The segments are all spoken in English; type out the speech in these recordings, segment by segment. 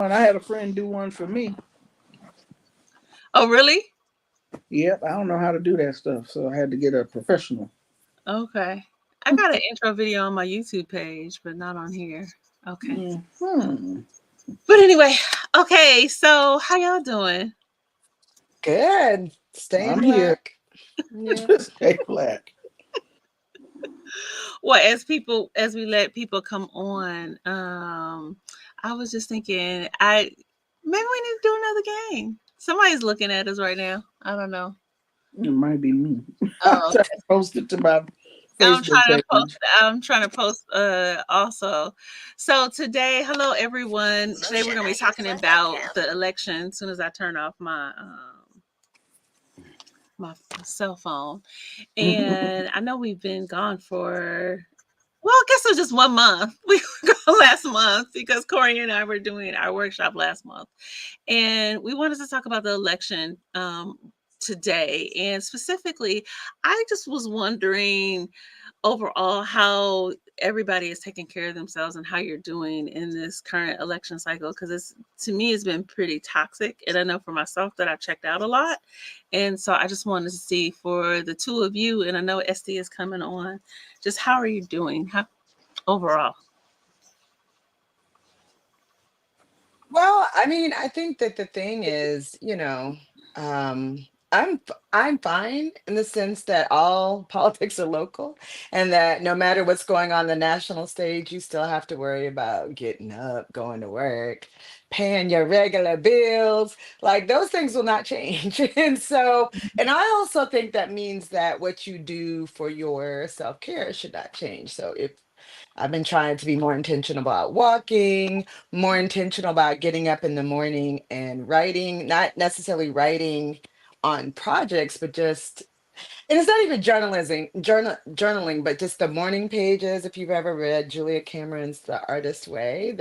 And I had a friend do one for me. Oh, really? Yep, I don't know how to do that stuff, so I had to get a professional. Okay. I got an intro video on my YouTube page, but not on here. Okay. Hmm. But anyway, okay. So how y'all doing? Good. Staying I'm here. black. Yeah. Stay black. Well, as we let people come on, I was just thinking, I maybe we need to do another game. Somebody's looking at us right now. I don't know. It might be me. I Oh, posted to my I'm Facebook trying to post. page. I'm trying to post. Also, so today, hello everyone. Today we're gonna be talking about the election. As soon as I turn off my cell phone, and I know we've been gone for. Well, I guess it was just 1 month. We were gone last month because Corey and I were doing our workshop last month, and we wanted to talk about the election today, and specifically, I just was wondering overall how everybody is taking care of themselves and how you're doing in this current election cycle, because it's, to me, it's been pretty toxic, and I know for myself that I checked out a lot, and so I just wanted to see for the two of you, and I know Estee is coming on, just how are you doing overall? Well, I mean, I think that the thing is, I'm fine in the sense that all politics are local and that no matter what's going on the national stage, you still have to worry about getting up, going to work, paying your regular bills. Like those things will not change. And I also think that means that what you do for your self-care should not change. So if I've been trying to be more intentional about walking, more intentional about getting up in the morning and writing, not necessarily writing on projects, but just, and it's not even journaling, but just the morning pages. If you've ever read Julia Cameron's The Artist Way,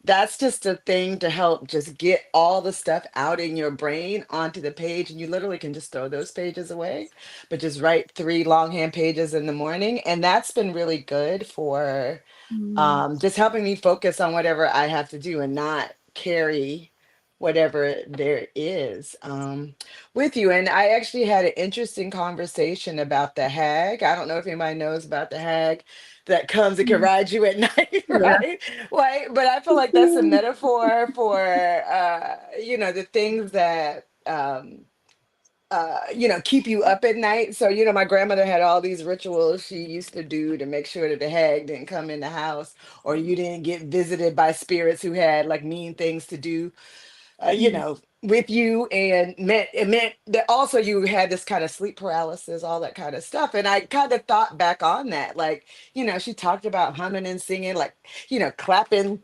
that's just a thing to help just get all the stuff out in your brain onto the page. And you literally can just throw those pages away, but just write three longhand pages in the morning. And that's been really good for Mm. just helping me focus on whatever I have to do and not carry whatever there is with you. And I actually had an interesting conversation about the hag. I don't know if anybody knows about the hag that comes and can ride you at night, Yeah. right? Right. But I feel like that's a metaphor for, the things that, keep you up at night. So, my grandmother had all these rituals she used to do to make sure that the hag didn't come in the house or you didn't get visited by spirits who had like mean things to do, with you. And it meant that also you had this kind of sleep paralysis, all that kind of stuff. And I kind of thought back on that, like, she talked about humming and singing, like, clapping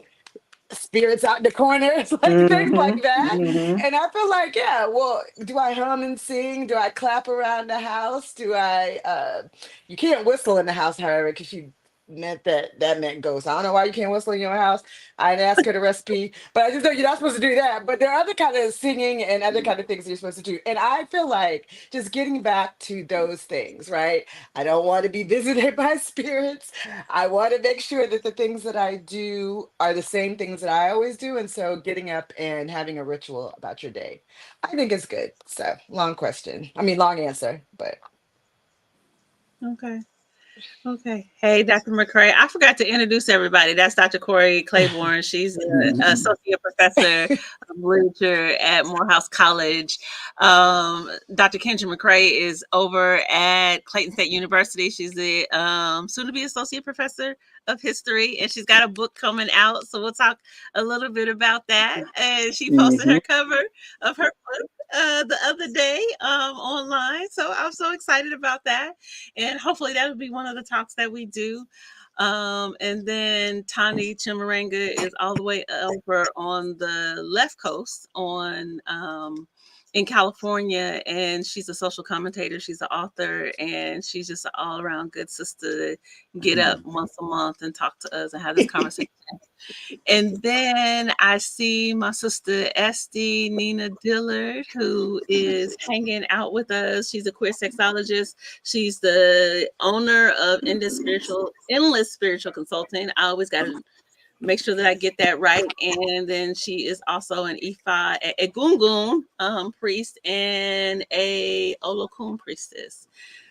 spirits out the corners, like things like Mm-hmm. that. Mm-hmm. And I feel like, yeah, well, do I hum and sing? Do I clap around the house? Do I you can't whistle in the house, however, because you meant that meant ghosts. I don't know why you can't whistle in your house. I didn't ask her the recipe, but I just know you're not supposed to do that. But there are other kind of singing and other kind of things that you're supposed to do. And I feel like just getting back to those things, right? I don't want to be visited by spirits. I want to make sure that the things that I do are the same things that I always do. And so getting up and having a ritual about your day, I think is good. So long question. I mean, long answer, but Okay. Okay. Hey, Dr. McCray. I forgot to introduce everybody. That's Dr. Corrie Claiborne. She's an Mm-hmm. associate professor of literature at Morehouse College. Dr. Kenja McCray is over at Clayton State University. She's the soon-to-be associate professor of history, and she's got a book coming out. So we'll talk a little bit about that. And she posted Mm-hmm. her cover of her book the other day online. So I'm so excited about that, and hopefully that'll be one of the talks that we do. And then Tani Chimurenga is all the way over on the left coast on in California, and she's a social commentator. She's an author, and she's just an all around good sister to get up once a month and talk to us and have this conversation. And then I see my sister Estee, Nena Dillard, who is hanging out with us. She's a queer sexologist. She's the owner of Endless Spiritual Consulting. I always got to make sure that I get that right. And then she is also an Ifa, a Gungun priest, and a Olokun priestess.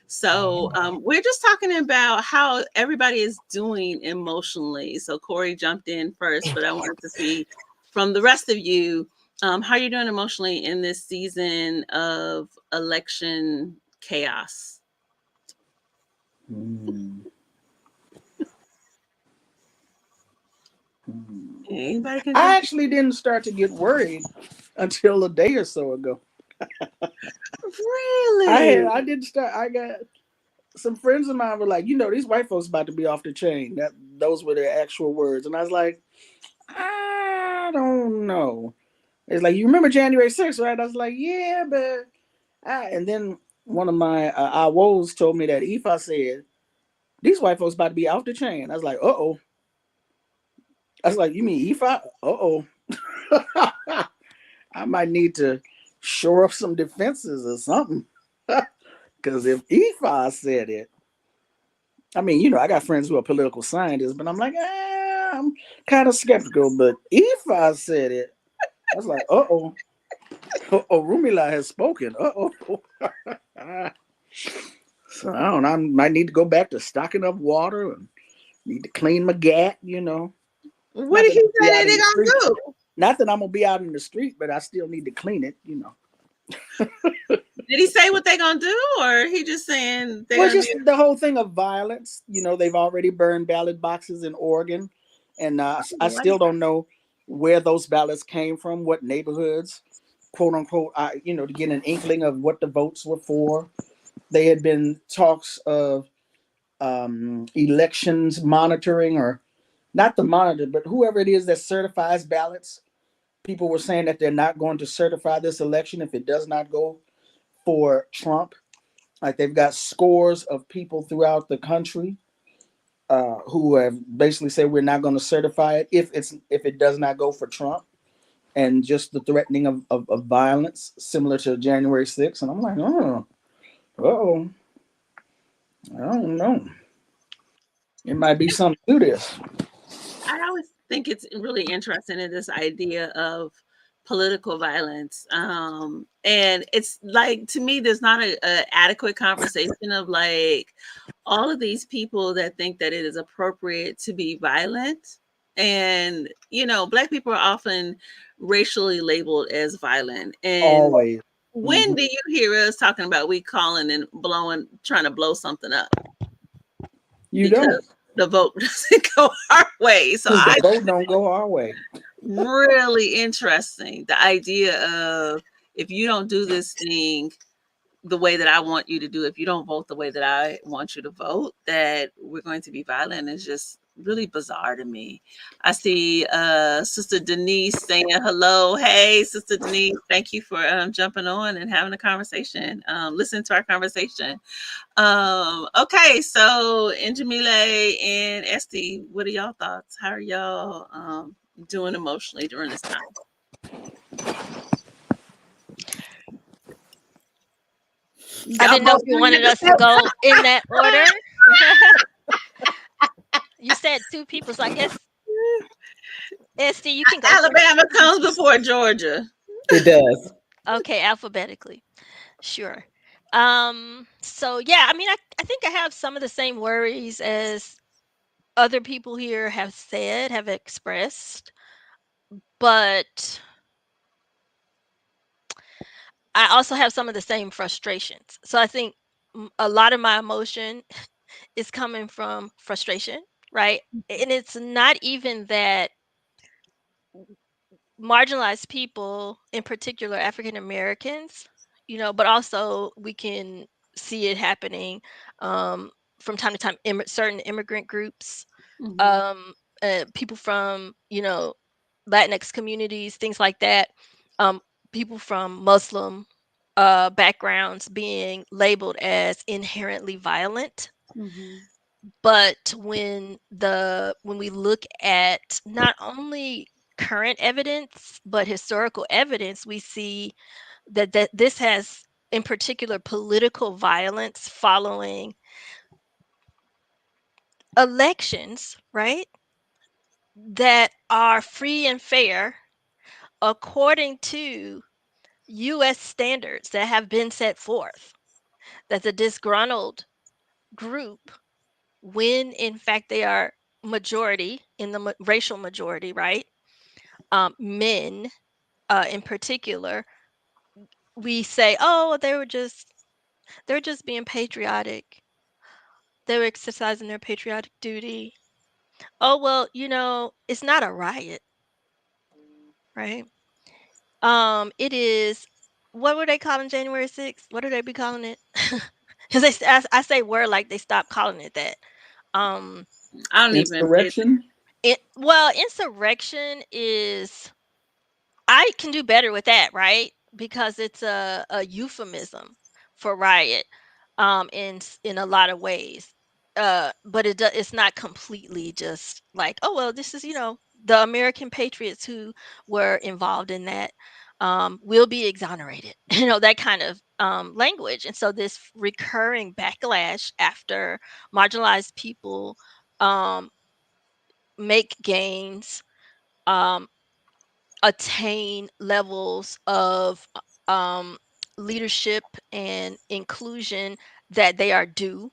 So we're just talking about how everybody is doing emotionally. So Corrie jumped in first, but I wanted to see from the rest of you how you're doing emotionally in this season of election chaos. Anybody can I jump actually didn't start to get worried until a day or so ago. in. Really? I didn't start. I got some friends of mine were like, these white folks about to be off the chain. Those were their actual words, and I was like, I don't know. It's like, you remember January 6th, right? I was like, yeah, but and then one of my woes told me that Ifa said these white folks about to be off the chain. I was like, uh-oh. I was like, you mean Ifa? Uh-oh. I might need to shore up some defenses or something. Because if Ifa said it, I mean, I got friends who are political scientists, but I'm like, I'm kind of skeptical. But Ifa said it, I was like, uh-oh. Uh-oh, Rumila has spoken. Uh-oh. So I don't know. I might need to go back to stocking up water and need to clean my gat, What Not did that he I'm be say out that in they the street. gonna do? Not that I'm gonna be out in the street, but I still need to clean it. Did he say what they gonna do, or he just saying they're Well, gonna just be? the whole thing of violence. They've already burned ballot boxes in Oregon, and I What? still don't know where those ballots came from, what neighborhoods, quote unquote. To get an inkling of what the votes were for. They had been talks of elections monitoring, or not the monitor, but whoever it is that certifies ballots. People were saying that they're not going to certify this election if it does not go for Trump. Like, they've got scores of people throughout the country who have basically said we're not going to certify it if it does not go for Trump, and just the threatening of violence similar to January 6th. And I'm like, oh, I don't know. It might be something to this. I always think it's really interesting in this idea of political violence, and it's like, to me, there's not a adequate conversation of like all of these people that think that it is appropriate to be violent. And Black people are often racially labeled as violent. And Always. when Hmm. do you hear us talking about we calling and blowing, trying to blow something up You don't. because the vote doesn't go our way? So Because the I vote don't go our way. really interesting, the idea of, if you don't do this thing the way that I want you to do, if you don't vote the way that I want you to vote, that we're going to be violent, is just really bizarre to me. I see Sister Denise saying hello. Hey, Sister Denise, thank you for jumping on and having a conversation. Listen to our conversation. Okay, so Njamile and Estee, what are y'all thoughts? How are y'all doing emotionally during this time? I Y'all didn't know both if you doing it wanted at us the to same go in that order. You said two people, so I guess Estee, you can go first. Alabama comes before Georgia. It does. Okay, alphabetically. Sure. So yeah, I mean I think I have some of the same worries as other people here have said, have expressed, but I also have some of the same frustrations. So I think a lot of my emotion is coming from frustration, right? And it's not even that marginalized people, in particular African Americans, but also we can see it happening from time to time. Certain immigrant groups, Mhm. um, people from Latinx communities, things like that. Um, People from Muslim backgrounds being labeled as inherently violent. Mhm. But when we look at not only current evidence but historical evidence, we see that this has, in particular, political violence following elections, right? that are free and fair according to US standards that have been set forth, that the disgruntled group, when in fact they are majority in the racial majority, right? Men in particular, we say, oh, they're just being patriotic. They were exercising their patriotic duty. Oh, well, it's not a riot, right? It is, what were they calling January 6th? What do they be calling it? Because I say word like they stopped calling it that. Um, I don't even pay Insurrection. insurrection is, I can do better with that, right? Because it's a euphemism for riot, in a lot of ways. But it's not completely just like, oh well, this is the American patriots who were involved in that, will be exonerated, that kind of language. And so this recurring backlash after marginalized people um, make gains, um, attain levels of um, leadership and inclusion that they are due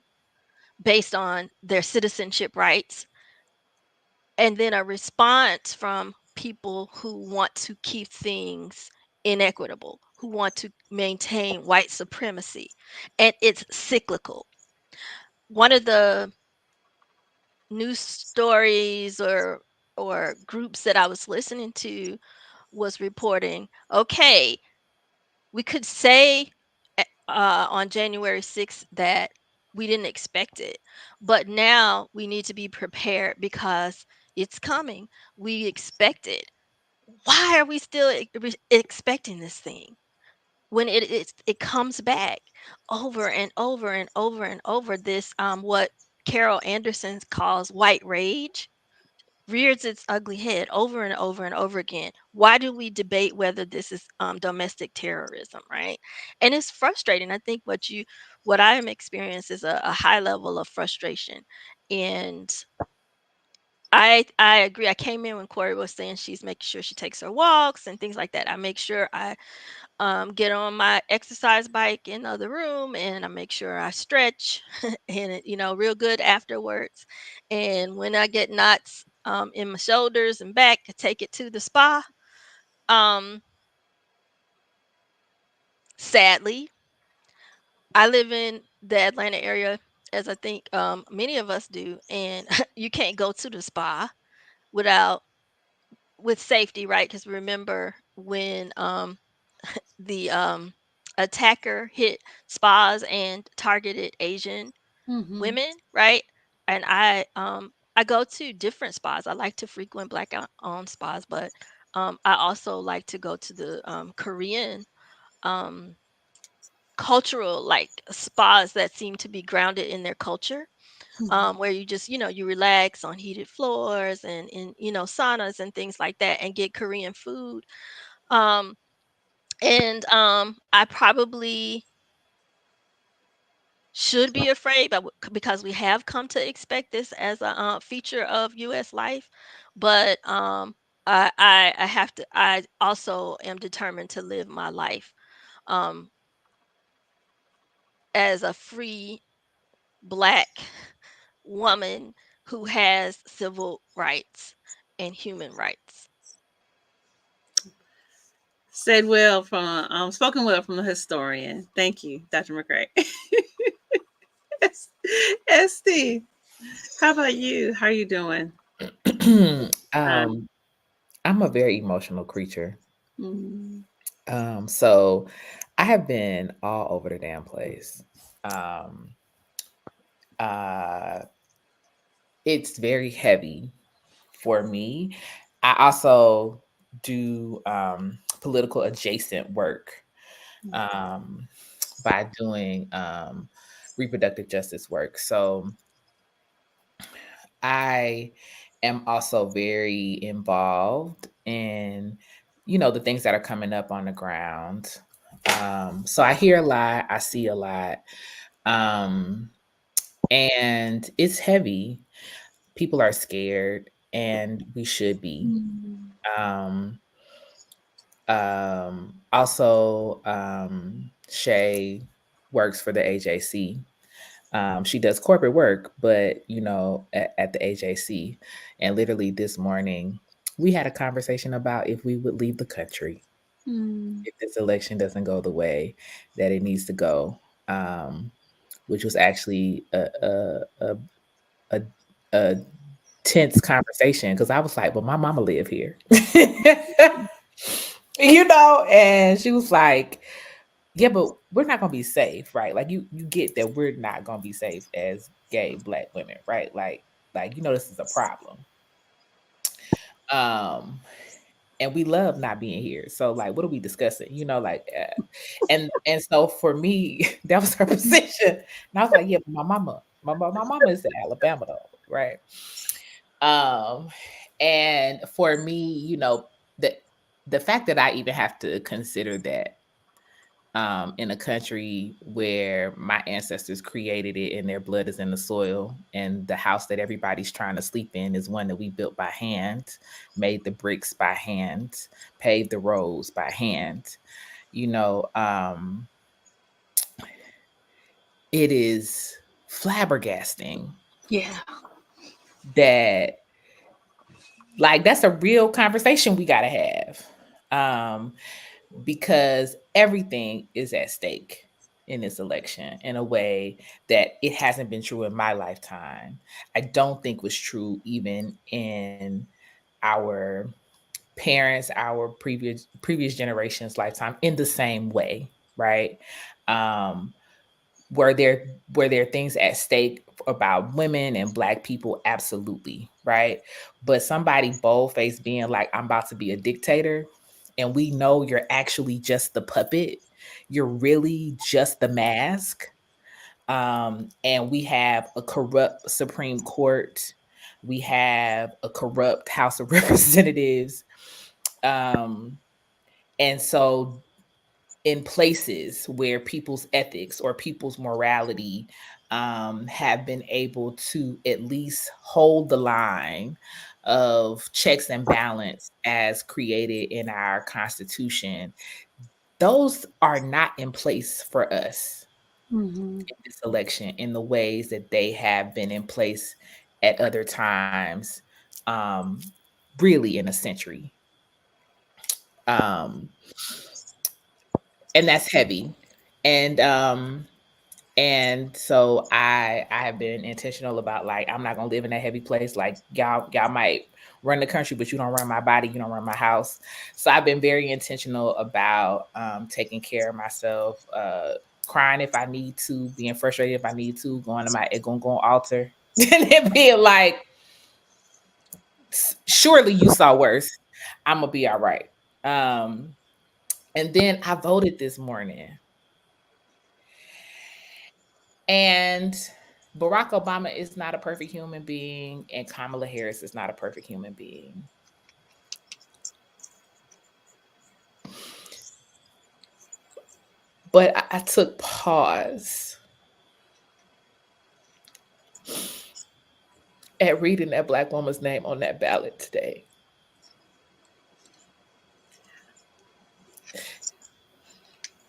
based on their citizenship rights, and then a response from people who want to keep things inequitable, who want to maintain white supremacy. And it's cyclical. One of the news stories or groups that I was listening to was reporting, okay, we could say on January 6th that we didn't expect it, but now we need to be prepared because it's coming. We expect it. Why are we still expecting this thing when it comes back over and over and over and over? This what Carol Anderson calls white rage rears its ugly head over and over and over again. Why do we debate whether this is domestic terrorism, right? And it's frustrating. I think what I am experiencing is a high level of frustration. And I agree. I came in when Corrie was saying she's making sure she takes her walks and things like that. I make sure I get on my exercise bike in the other room, and I make sure I stretch and real good afterwards. And when I get knots in my shoulders and back, I take it to the spa. Um, Sadly, I live in the Atlanta area, as I think many of us do, and you can't go to the spa without with safety, right? Because remember when the attacker hit spas and targeted Asian Mhm. women, right? And I go to different spas. I like to frequent black owned spas, but I also like to go to the Korean um cultural like spas that seem to be grounded in their culture, Mhm. where you just you relax on heated floors and in saunas and things like that, and get Korean food. um and I probably should be afraid, but because we have come to expect this as a feature of U.S. life. But I have to. I also am determined to live my life um, as a free Black woman who has civil rights and human rights. Said well from spoken well from the historian. Thank you, Dr. McCray. Estee, how about you? How are you doing? um, I'm a very emotional creature. Mm. So I have been all over the damn place. Um, uh, it's very heavy for me. I also do political adjacent work um, by doing reproductive justice work. So I am also very involved in, the things that are coming up on the ground. So I hear a lot, I see a lot, um, and it's heavy. People are scared, and we should be. Mm. Also, Shay works for the AJC. She does corporate work, but at the AJC. And literally this morning, we had a conversation about if we would leave the country Mm. if this election doesn't go the way that it needs to go, which was actually a tense conversation because I was like, "Well, my mama live here," and she was like, "Yeah, but we're not gonna be safe, right? Like you get that we're not gonna be safe as gay Black women, right? Like this is a problem." And we love not being here. So like, what are we discussing? And so for me, that was her position. And I was like, yeah, but my mama is in Alabama though, right? And for me, the fact that I even have to consider that in a country where my ancestors created it and their blood is in the soil, and the house that everybody's trying to sleep in is one that we built by hand, made the bricks by hand, paved the roads by hand. It is flabbergasting Yeah. that that's a real conversation we got to have. Because everything is at stake in this election in a way that it hasn't been true in my lifetime. I don't think was true even in our parents, our previous generations' lifetime in the same way, right? Were there things at stake about women and Black people? Absolutely, right? But somebody bold-faced being like, I'm about to be a dictator, and we know you're actually just the puppet. You're really just the mask. And we have a corrupt Supreme Court. We have a corrupt House of Representatives. And so in places where people's ethics or people's morality have been able to at least hold the line of checks and balance as created in our Constitution, those are not in place for us Mm-hmm. in this election in the ways that they have been in place at other times, really in a century. And that's heavy. And so I have been intentional about like, I'm not gonna live in that heavy place. Like y'all might run the country, but you don't run my body, you don't run my house. So I've been very intentional about taking care of myself, crying if I need to, being frustrated if I need to, going to my go altar, and then being like, surely you saw worse. I'm gonna be all right. And then I voted this morning. And Barack Obama is not a perfect human being, and Kamala Harris is not a perfect human being. But I took pause at reading that Black woman's name on that ballot today.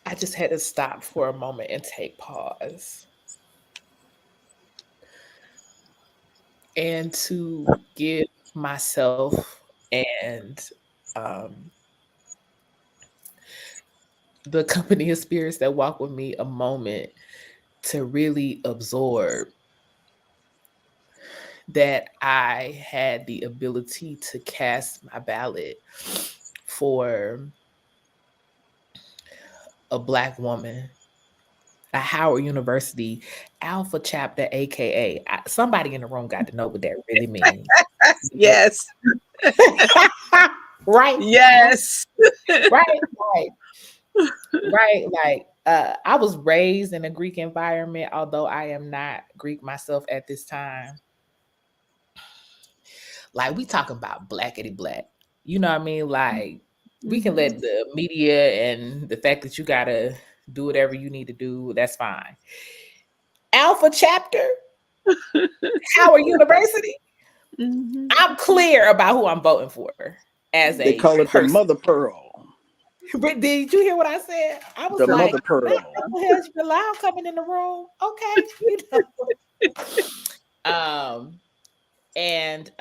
I just had to stop for a moment and take pause. And to give myself and the company of spirits that walk with me a moment to really absorb that I had the ability to cast my ballot for a Black woman, a Howard University Alpha chapter, aka somebody in the room got to know what that really means. Yes. Right? Yes. Right. Like I was raised in a Greek environment, although I am not Greek myself at this time. Like we talking about blackity black. You know what I mean? Like we can let the media and the fact that you gotta do whatever you need to do, that's fine. Alpha chapter, Howard University. Mhm. I'm clear about who I'm voting for as They a call it the person. mother pearl. But did you hear what I said? I was The like, mother pearl. has Bilal coming in the room? Okay, Um, and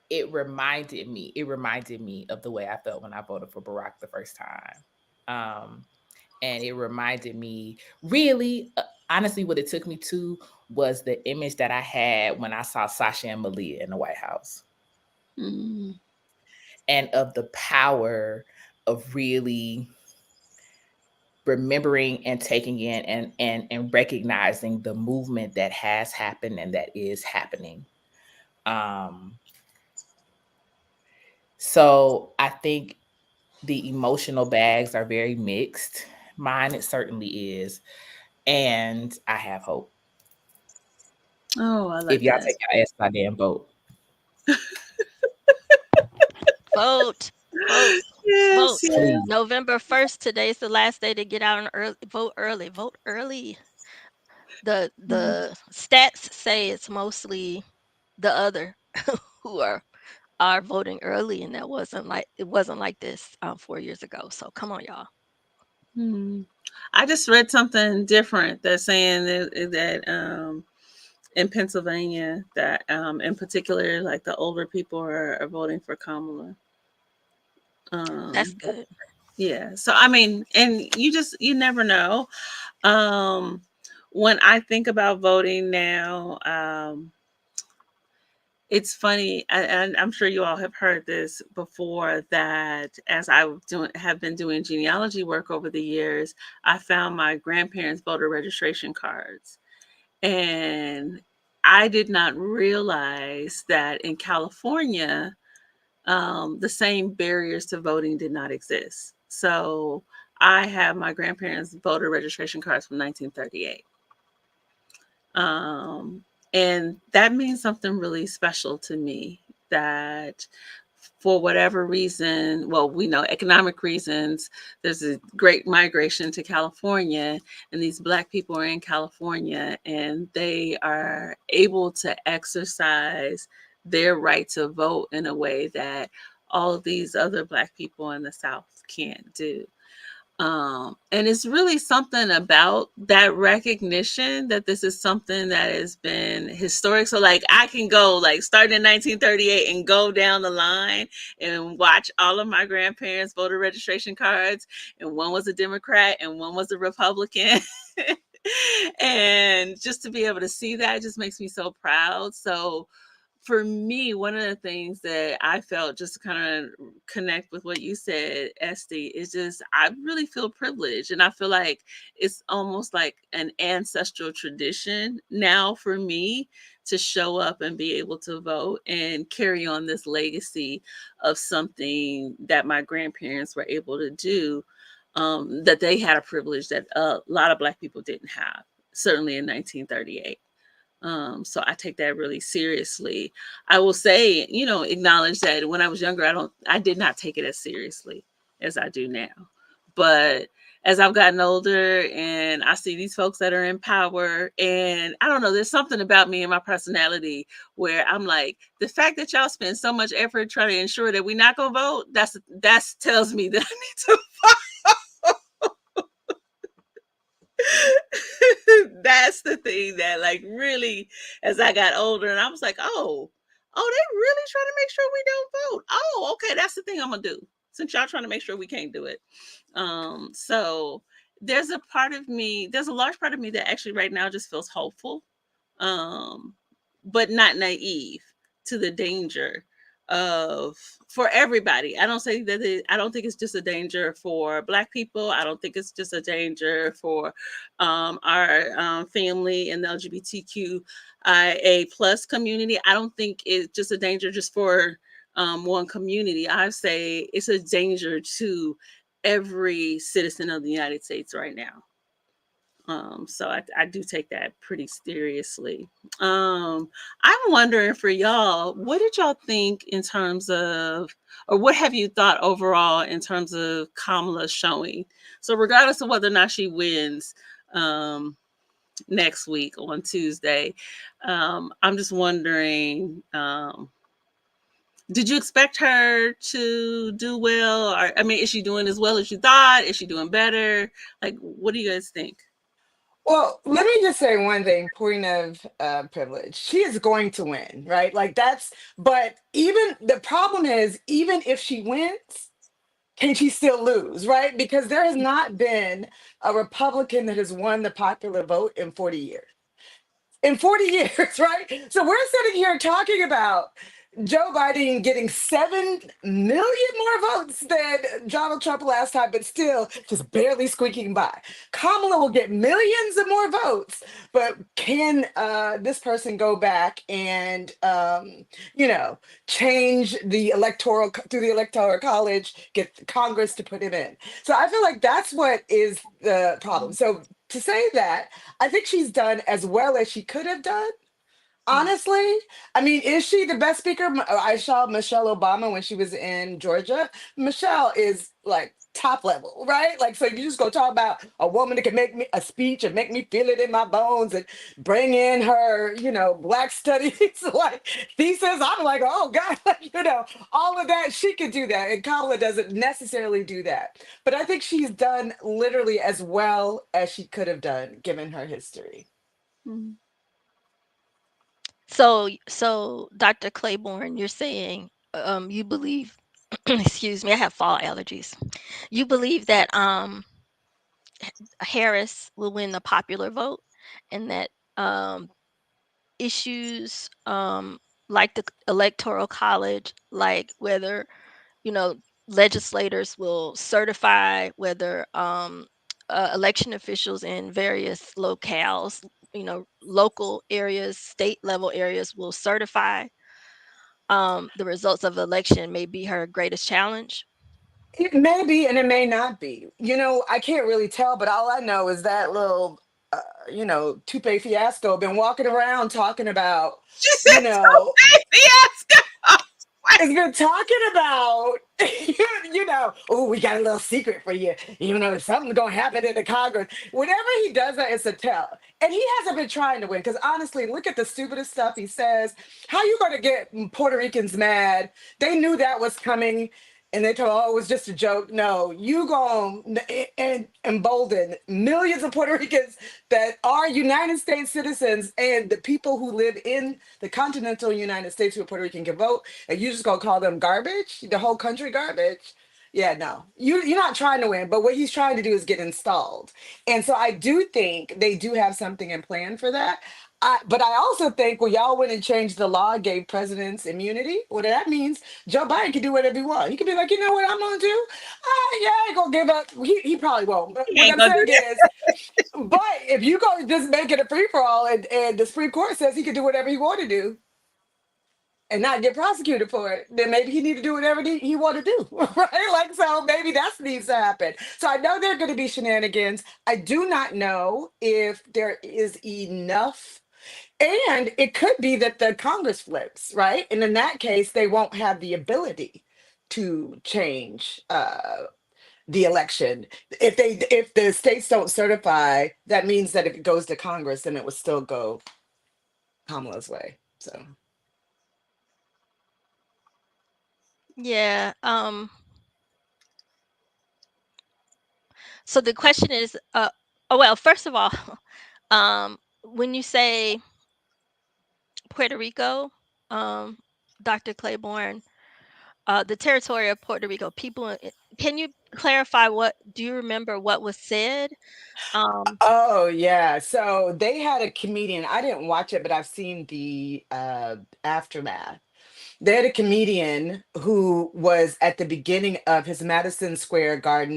it reminded me of the way I felt when I voted for Barack the first time. And it reminded me really, honestly, what it took me to was the image that I had when I saw Sasha and Malia in the White House. Mm. And of the power of really remembering and taking in and recognizing the movement that has happened and that is happening. So I think the emotional bags are very mixed. Mine, it certainly is. And I have hope. Oh, I If like y'all that. take your ass by damn vote. Vote, vote, Yes, vote. yes. Please. November 1st, today's the last day to get out and early, vote early, vote early. The stats say it's mostly the other who are voting early, and it wasn't like this 4 years ago. So come on, y'all. Hmm. I just read something different that's saying that in Pennsylvania that in particular like the older people are voting for Kamala. That's Um, good. yeah. So I mean, and you never know. Um, when I think about voting now, it's funny, and I'm sure you all have heard this before, that as have been doing genealogy work over the years, I found my grandparents' voter registration cards. And I did not realize that in California, the same barriers to voting did not exist. So I have my grandparents' voter registration cards from 1938. Um, and that means something really special to me, that for whatever reason, well, we know economic reasons, there's a great migration to California, and these Black people are in California and they are able to exercise their right to vote in a way that all of these other Black people in the South can't do. And it's really something about that recognition that this is something that has been historic. So, like, I can go, like, starting in 1938 and go down the line and watch all of my grandparents' voter registration cards. And one was a Democrat and one was a Republican. And just to be able to see that just makes me so proud. So, for me, one of the things that I felt, just to kind of connect with what you said, Estee, is just I really feel privileged. And I feel like it's almost like an ancestral tradition now for me to show up and be able to vote and carry on this legacy of something that my grandparents were able to do, that they had a privilege that a lot of Black people didn't have, certainly in 1938. So I take that really seriously. I will say, acknowledge that when I was younger, I did not take it as seriously as I do now. But as I've gotten older and I see these folks that are in power, and I don't know, there's something about me and my personality where I'm like, the fact that y'all spend so much effort trying to ensure that we're not gonna vote, that's tells me that I need to that's the thing that, like, really, as I got older, and I was like, they really trying to make sure we don't vote. Oh, okay, that's the thing I'm gonna do, since y'all trying to make sure we can't do it. So there's a large part of me that actually right now just feels hopeful, um, but not naive to the danger of for everybody. I don't think it's just a danger for Black people. I don't think it's just a danger for our family and the LGBTQIA plus community. I don't think it's just a danger just for one community. I say it's a danger to every citizen of the United States right now. So I do take that pretty seriously. I'm wondering for y'all, what did y'all think in terms of, or what have you thought overall in terms of Kamala showing? So regardless of whether or not she wins, um, next week on Tuesday. I'm just wondering, did you expect her to do well? Or, I mean, is she doing as well as you thought? Is she doing better? Like, what do you guys think? Well, let me just say one thing, point of privilege. She is going to win, right? Like that's, but even the problem is, even if she wins, can she still lose, right? Because there has not been a Republican that has won the popular vote in 40 years. In 40 years, right? So we're sitting here talking about Joe Biden getting 7 million more votes than Donald Trump last time, but still just barely squeaking by. Kamala will get millions of more votes, but can this person go back and, you know, change the electoral, through the electoral college, get Congress to put him in? So I feel like that's what is the problem. So to say that, I think she's done as well as she could have done. Honestly, I mean, is she the best speaker? I saw Michelle Obama when she was in Georgia. Michelle is like top level, right? Like, so you just go talk about a woman that can make me a speech and make me feel it in my bones and bring in her, you know, Black studies like thesis. I'm like, oh God, like, you know, all of that. She could do that, and Kamala doesn't necessarily do that. But I think she's done literally as well as she could have done given her history. Mhm. So Dr. Claiborne, you're saying you believe excuse me, I have fall allergies. You believe that Harris will win the popular vote and that issues like the electoral college, like whether, you know, legislators will certify whether election officials in various locales, you know, local areas, state level areas will certify the results of the election may be her greatest challenge. It may be and it may not be. You know, I can't really tell, but all I know is that little, you know, Toupe Fiasco been walking around talking about, She you said know, so fiasco. has been talking about, you know, oh, we got a little secret for you. You know, something's going to happen in the Congress. Whenever he does that, it's a tell. And he hasn't been trying to win because honestly, look at the stupidest stuff he says. How you going to get Puerto Ricans mad? They knew that was coming. And they told, oh, it was just a joke. No, you going and embolden millions of Puerto Ricans that are United States citizens and the people who live in the continental United States who are Puerto Rican can vote, and you just gonna call them garbage, the whole country garbage. Yeah, no, you're not trying to win, but what he's trying to do is get installed. And so I do think they do have something in plan for that. But I also think when y'all went and changed the law, gave presidents immunity, what that means, Joe Biden can do whatever he wants. He can be like, you know what I'm gonna do? Yeah, I ain't gonna give up. He probably won't. But He what ain't I'm gonna do saying is, but if you go just make it a free for all, and the Supreme Court says he can do whatever he want to do and not get prosecuted for it, then maybe he need to do whatever he want to do, right? Like, so maybe that needs to happen. So I know there are going to be shenanigans. I do not know if there is enough, and it could be that the Congress flips, right? And in that case, they won't have the ability to change the election. If the states don't certify, that means that if it goes to Congress, then it would still go Kamala's way. So Yeah. So the question is, oh well, first of all, when you say Puerto Rico, um, Dr. Claiborne, the territory of Puerto Rico, can you clarify what? Do you remember what was said? Um, oh yeah. So they had a comedian. I didn't watch it, but I've seen the aftermath. They had a comedian who was at the beginning of his Madison Square Garden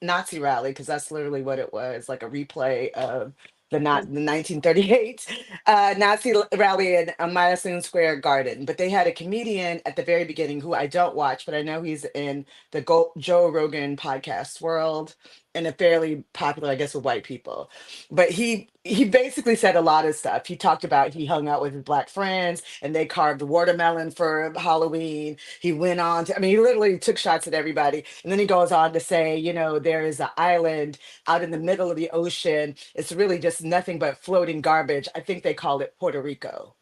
Nazi rally, because that's literally what it was, like a replay of the 1938 Nazi rally in Madison Square Garden. But they had a comedian at the very beginning who I don't watch, but I know he's in the Joe Rogan podcast world and a fairly popular, I guess, with white people. But he he basically said a lot of stuff. He talked about he hung out with his black friends and they carved watermelon for Halloween. He went on to, I mean, he literally took shots at everybody. And then he goes on to say, you know, there is an island out in the middle of the ocean. It's really just nothing but floating garbage. I think they call it Puerto Rico.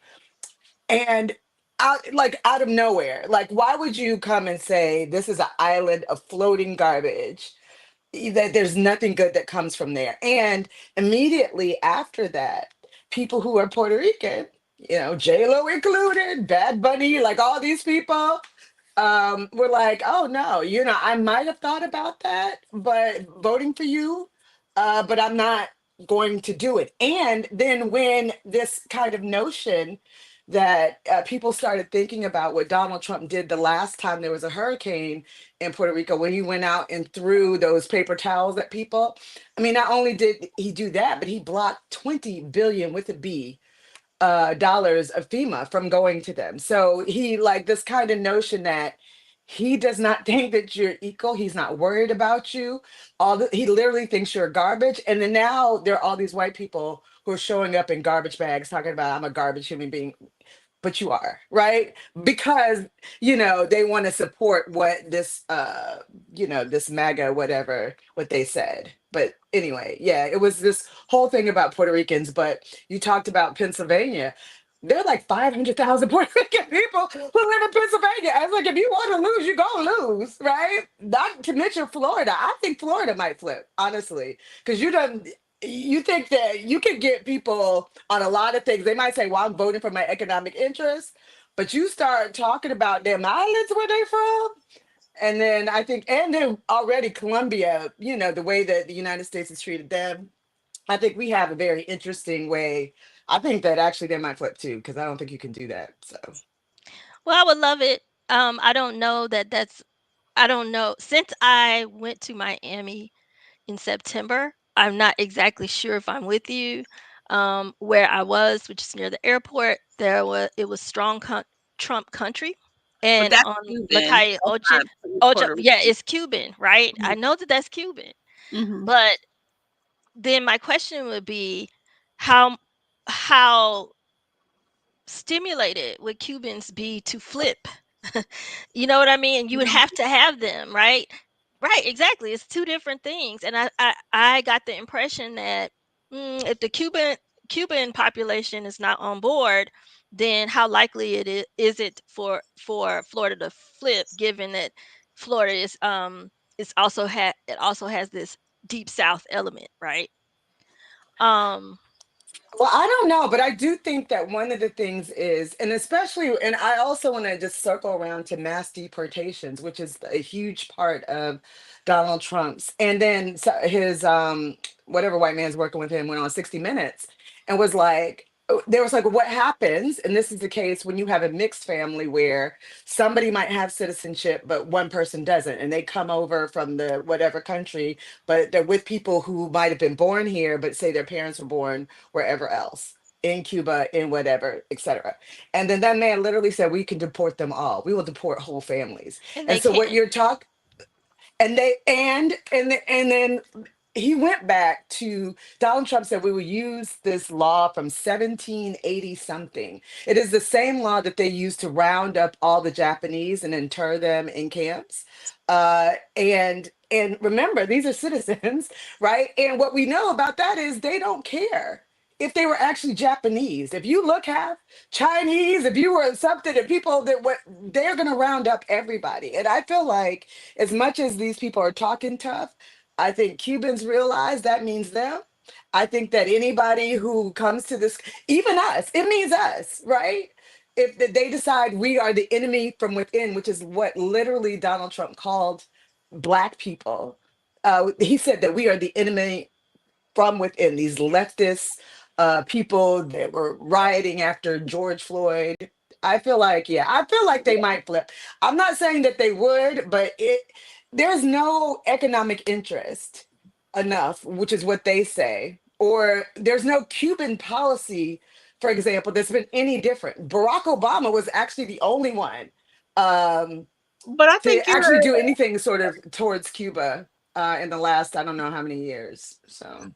And out of nowhere, like, why would you come and say this is an island of floating garbage? That there's nothing good that comes from there. And immediately after that, people who are Puerto Rican, you know, J Lo included, Bad Bunny, like all these people, were like, oh no, you know, I might have thought about that, but voting for you, but I'm not going to do it. And then when this kind of notion that people started thinking about what Donald Trump did the last time there was a hurricane in Puerto Rico, when he went out and threw those paper towels at people. I mean, not only did he do that, but he blocked 20 billion with a B dollars of FEMA from going to them. So he like this kind of notion that he does not think that you're equal. He's not worried about you. He literally thinks you're garbage. And then now there are all these white people who are showing up in garbage bags talking about I'm a garbage human being, but you are, right? Because, you know, they want to support what this you know, this MAGA whatever what they said. But anyway, yeah, it was this whole thing about Puerto Ricans. But you talked about Pennsylvania. There are like 500,000 Puerto Rican people who live in Pennsylvania. I was like, if you want to lose, you're going to lose, right? Not to mention Florida. I think Florida might flip, honestly, because you think that you can get people on a lot of things. They might say, well, I'm voting for my economic interests, but you start talking about them islands where they from. And then I think, and then already Colombia, you know, the way that the United States has treated them, I think we have a very interesting way. I think that actually they might flip too, because I don't think you can do that. So, Well, I would love it. I don't know that that's I don't know. Since I went to Miami in September, I'm not exactly sure if I'm with you. Where I was, which is near the airport, it was strong Trump country, But and that's on Cuban. Mackay That's not Puerto Yeah, Rican. it's Cuban, right? I know that that's Cuban, Mm-hmm. but then my question would be, how how stimulated would Cubans be to flip? You know what I mean? You would have to have them, right? Right, exactly. It's two different things. And I got the impression that if the Cuban population is not on board, then how likely is it for Florida to flip, given that Florida it also has this deep South element, right? Um, well, I don't know, but I do think that one of the things is, and especially, and I also want to just circle around to mass deportations, which is a huge part of Donald Trump's. And then his, whatever white man's working with him went on 60 Minutes and was like, there was like, what happens? And this is the case when you have a mixed family where somebody might have citizenship, but one person doesn't, and they come over from the whatever country, but they're with people who might have been born here, but say their parents were born wherever else, in Cuba, in whatever, etc. And then that man literally said, we can deport them all. We will deport whole families. and And they so what can. you're talking, and they and then he went back to Donald Trump said we will use this law from 1780 something. It is the same law that they used to round up all the Japanese and inter them in camps. And remember, these are citizens, right? And what we know about that is they don't care if they were actually Japanese. If you look half Chinese, if you were something, and people that what they're gonna round up everybody. And I feel like as much as these people are talking tough, I think Cubans realize that means them. I think that anybody who comes to this, even us, it means us, right? If they decide we are the enemy from within, which is what literally Donald Trump called Black people. He said that we are the enemy from within, these leftist people that were rioting after George Floyd. I feel like, yeah, I feel like they might flip. I'm not saying that they would, but there's no economic interest enough, which is what they say, or there's no Cuban policy, for example, that's been any different. Barack Obama was actually the only one um, But I to think actually you're. do anything sort of towards Cuba in the last, I don't know how many years. So.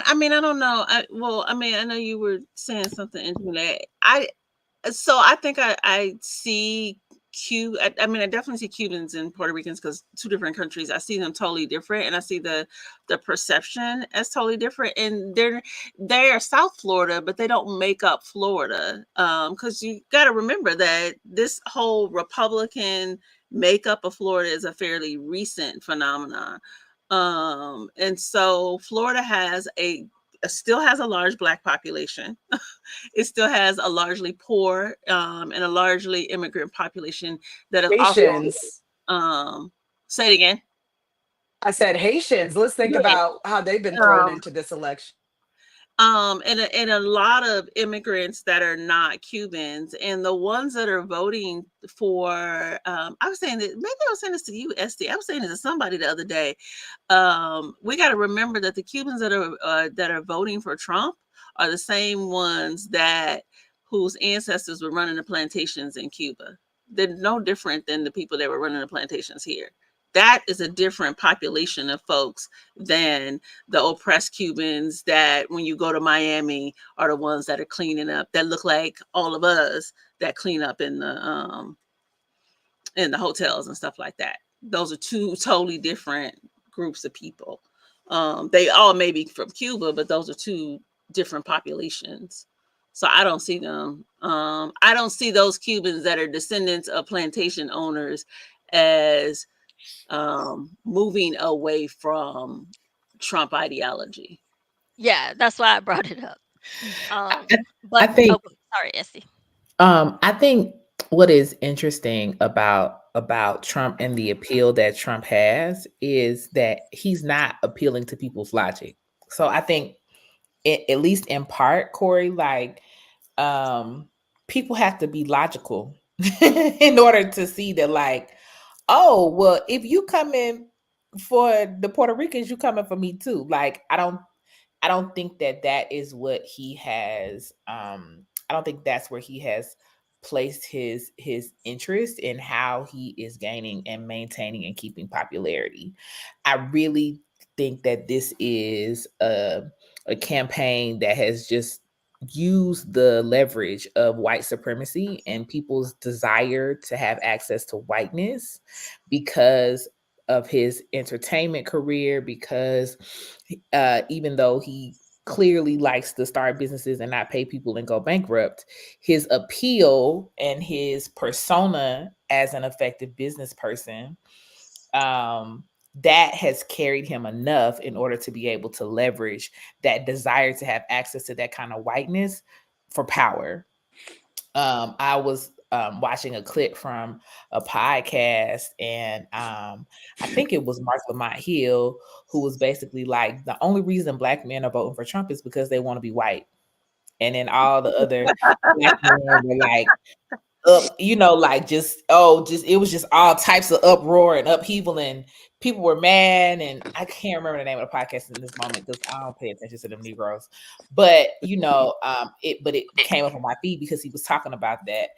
I mean, I don't know. I mean, I know you were saying something into that. I think I see I mean, I definitely see Cubans and Puerto Ricans because two different countries. I see them totally different, and I see the perception as totally different. And they are South Florida, but they don't make up Florida. Because you got to remember that this whole Republican makeup of Florida is a fairly recent phenomenon. And so Florida still has a large Black population. It still has a largely poor and a largely immigrant population that is also Haitians. say it again. I said Haitians. Let's think Yeah. about how they've been thrown into this election. And a lot of immigrants that are not Cubans, and the ones that are voting for I was saying that maybe I was saying this to you, Estee. I was saying this to somebody the other day. We got to remember that the Cubans that are voting for Trump are the same ones whose ancestors were running the plantations in Cuba. They're no different than the people that were running the plantations here. That is a different population of folks than the oppressed Cubans that when you go to Miami are the ones that are cleaning up, that look like all of us that clean up in the hotels and stuff like that. Those are two totally different groups of people. They all may be from Cuba, but those are two different populations. So I don't see them. I don't see those Cubans that are descendants of plantation owners as moving away from Trump ideology. Yeah, that's why I brought it up. I But think sorry, Essie. I think what is interesting about Trump and the appeal that Trump has is that he's not appealing to people's logic. So I think at least in part, Corey, like people have to be logical in order to see that, like, oh, well, if you come in for the Puerto Ricans, you coming for me too. Like, I don't think that is what he has. I don't think that's where he has placed his interest in how he is gaining and maintaining and keeping popularity. I really think that this is a campaign that has just used the leverage of white supremacy and people's desire to have access to whiteness because of his entertainment career, because even though he clearly likes to start businesses and not pay people and go bankrupt, his appeal and his persona as an effective business person, that has carried him enough in order to be able to leverage that desire to have access to that kind of whiteness for power. I was watching a clip from a podcast, and I think it was Mark Lamont Hill, who was basically like, the only reason Black men are voting for Trump is because they want to be white. And then all the other Black men were like, up, like just it was just all types of uproar and upheaval, and people were mad. And I can't remember the name of the podcast in this moment because I don't pay attention to them Negroes. But it came up on my feed because he was talking about that.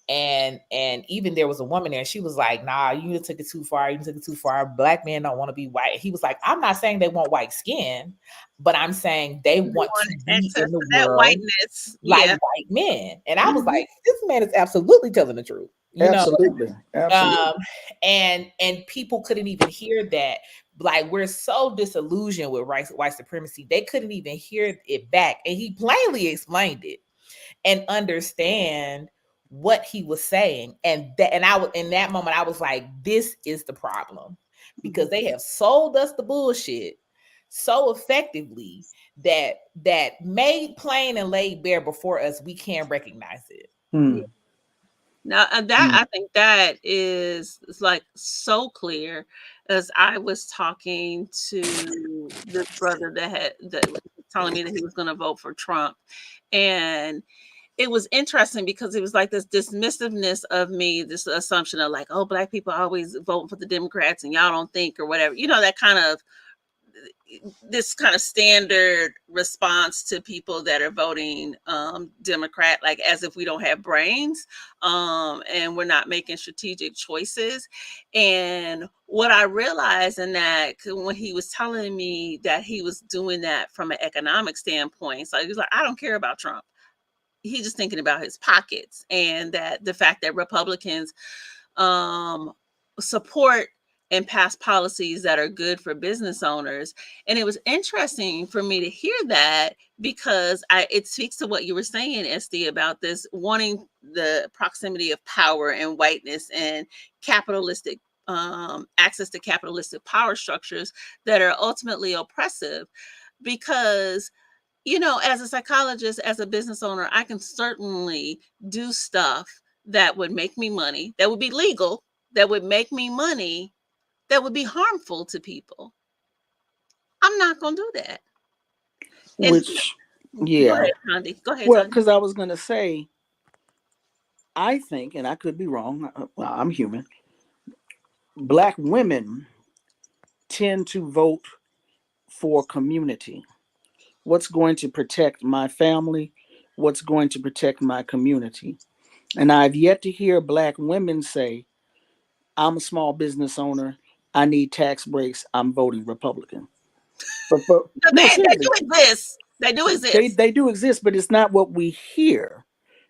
And even there was a woman there, and she was like, nah, you took it too far. You took it too far. Black men don't want to be white. He was like, I'm not saying they want white skin, but I'm saying they want to be in the world whiteness, like white men. And I was like, this man is absolutely telling the truth. Absolutely. And people couldn't even hear that. Like, we're so disillusioned with white supremacy, they couldn't even hear it back. And he plainly explained it and understand what he was saying. And in that moment, I was like, this is the problem, because they have sold us the bullshit so effectively that made plain and laid bare before us, we can't recognize it. Now I think that is like so clear, as I was talking to this brother that was telling me that he was going to vote for Trump, and it was interesting because it was like this dismissiveness of me, this assumption of like, oh, Black people always vote for the Democrats and y'all don't think, or whatever, that kind of this kind of standard response to people that are voting Democrat, like as if we don't have brains, and we're not making strategic choices. And what I realized in that, when he was telling me that he was doing that from an economic standpoint, so he was like, I don't care about Trump. He's just thinking about his pockets, and that the fact that Republicans support and pass policies that are good for business owners. And it was interesting for me to hear that, because it speaks to what you were saying, Estee, about this wanting the proximity of power and whiteness and capitalistic access to capitalistic power structures that are ultimately oppressive. Because, you know, as a psychologist, as a business owner, I can certainly do stuff that would make me money, that would be legal, that would make me money, that would be harmful to people. I'm not going to do that. And Which, go yeah. ahead, Tandy. Go ahead, Well, Tandy. because I was going to say, I think, and I could be wrong, well, I'm human, black women tend to vote for community. What's going to protect my family? What's going to protect my community? And I've yet to hear black women say, I'm a small business owner. I need tax breaks. I'm voting Republican. But But no, they seriously, do exist. They do exist. they do exist, but it's not what we hear.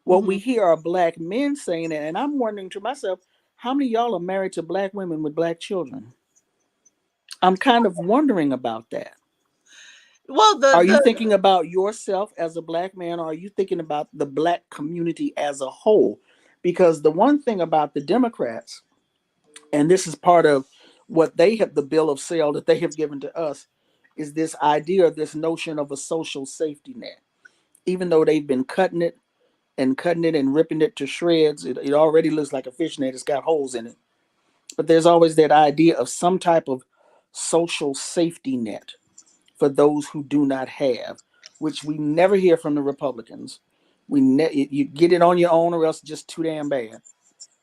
What we Hmm. hear are black men saying it, and I'm wondering to myself, how many of y'all are married to black women with black children? I'm kind of wondering about that. Well, Are you the thinking about yourself as a black man, or are you thinking about the black community as a whole? Because the one thing about the Democrats, and this is part of what they have, the bill of sale that they have given to us, is this idea, this notion of a social safety net. Even though they've been cutting it and ripping it to shreds, it already looks like a fishnet. It's got holes in it. But there's always that idea of some type of social safety net for those who do not have, which we never hear from the Republicans. You get it on your own, or else it's just too damn bad.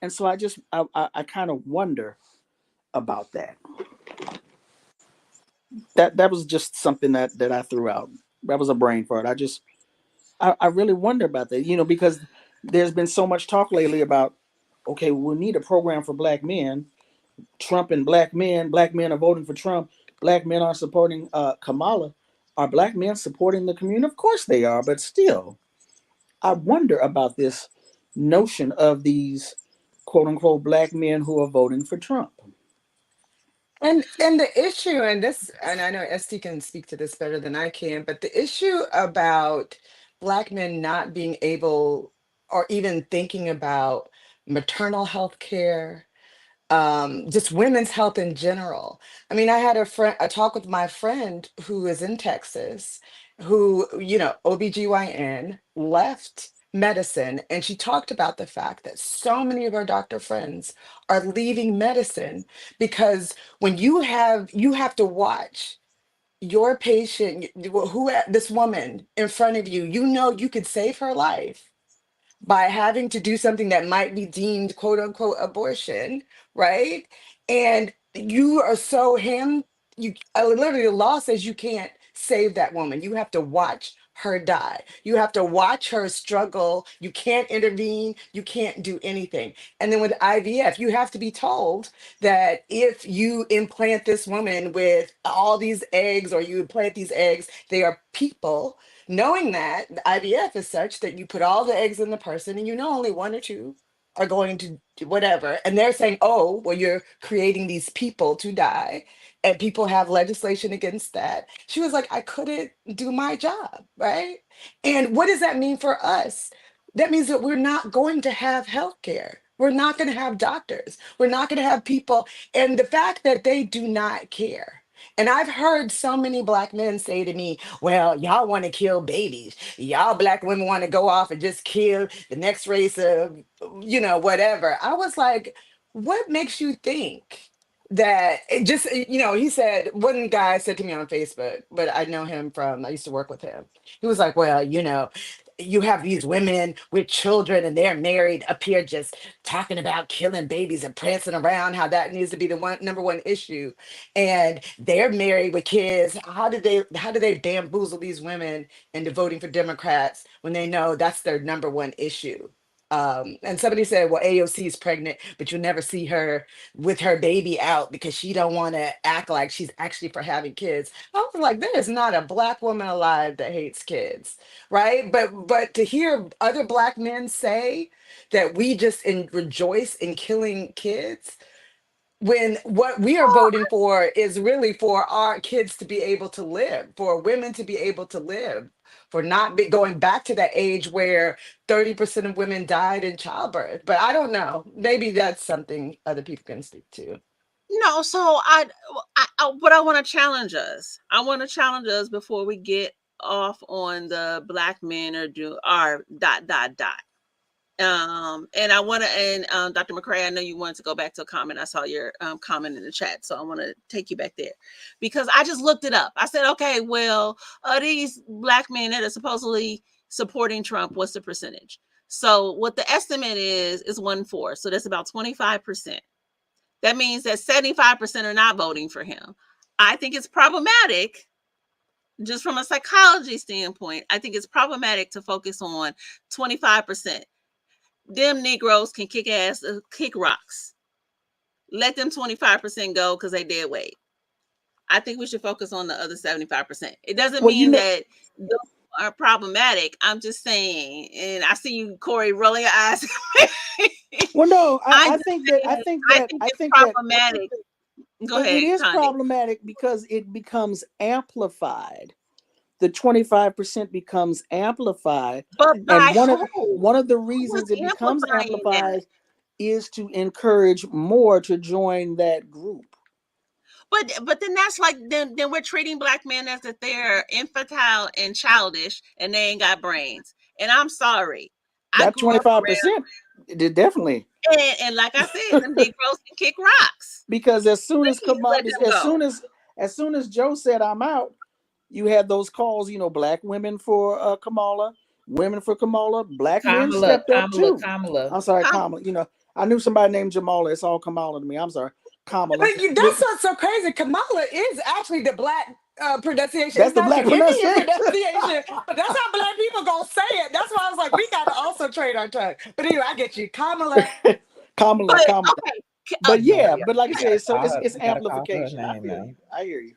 And so I kind of wonder about that. That was just something that I threw out. That was a brain fart. I really wonder about that. Because there's been so much talk lately about, okay, we need a program for black men. Trump and black men are voting for Trump. Black men are supporting Kamala. Are black men supporting the community? Of course they are, but still, I wonder about this notion of these quote unquote black men who are voting for Trump. And the issue, and this, and I know ST can speak to this better than I can, but the issue about Black men not being able or even thinking about maternal health care, just women's health in general. I mean, I had a talk with my friend who is in Texas, who, OBGYN, left medicine, and she talked about the fact that so many of our doctor friends are leaving medicine because when you have to watch your patient, this woman in front of you, you could save her life by having to do something that might be deemed quote unquote abortion, right? And you are so you literally the law says you can't save that woman. You have to watch her die. You have to watch her struggle. You can't intervene. You can't do anything. And then with IVF, you have to be told that if you implant this woman with all these eggs or you implant these eggs, they are people, knowing that the IVF is such that you put all the eggs in the person and you know only one or two are going to do whatever. And they're saying, oh, well, you're creating these people to die. And people have legislation against that. She was like, I couldn't do my job, right? And what does that mean for us? That means that we're not going to have health care. We're not going to have doctors. We're not going to have people. And the fact that they do not care. And I've heard so many Black men say to me, well, y'all want to kill babies. Y'all Black women want to go off and just kill the next race of, whatever. I was like, what makes you think that it just, he said, one guy said to me on Facebook, but I know him from, I used to work with him. He was like, well, you have these women with children and they're married up here just talking about killing babies and prancing around how that needs to be the number one issue, and they're married with kids. How do they bamboozle these women into voting for Democrats when they know that's their number one issue? And somebody said, well, AOC is pregnant, but you never see her with her baby out because she don't want to act like she's actually for having kids. I was like, there is not a black woman alive that hates kids, right? But to hear other black men say that we just rejoice in killing kids, when what we are voting for is really for our kids to be able to live, for women to be able to live, for not going back to that age where 30% of women died in childbirth. But I don't know. Maybe that's something other people can speak to. No, so but I want to challenge us. I want to challenge us before we get off on the black men are do are dot dot dot. And I want to, and Dr. McCray, I know you wanted to go back to a comment. I saw your comment in the chat, so I want to take you back there because I just looked it up. I said, okay, well, these black men that are supposedly supporting Trump, what's the percentage? So what the estimate is 1/4. So that's about 25%. That means that 75% are not voting for him. I think it's problematic. Just from a psychology standpoint, I think it's problematic to focus on 25%. Them Negroes can kick ass, kick rocks. Let them 25% go because they dead weight. I think we should focus on the other 75%. It doesn't mean that those are problematic. I'm just saying, and I see you, Corrie, rolling your eyes. Well, no, I think it's problematic. Go ahead. It is Tanya. problematic because it becomes amplified. The 25% becomes amplified. But by And one of the reasons it becomes amplified is to encourage more to join that group. But then that's like then we're treating black men as if they're infantile and childish and they ain't got brains. And I'm sorry. That 25%, definitely. And like I said, them Negroes can kick rocks. Because as soon as Joe said I'm out, you had those calls, black women for Kamala, women for Kamala, black men stepped up too. I'm sorry, Kamala. I knew somebody named Jamala. It's all Kamala to me. I'm sorry, Kamala. That's what's so crazy. Kamala is actually the black pronunciation. That's the black pronunciation. But that's how black people gonna say it. That's why I was like, we gotta also train our tongue. But anyway, I get you, Kamala. Kamala. Okay. But but like I said, so it's amplification. I hear you.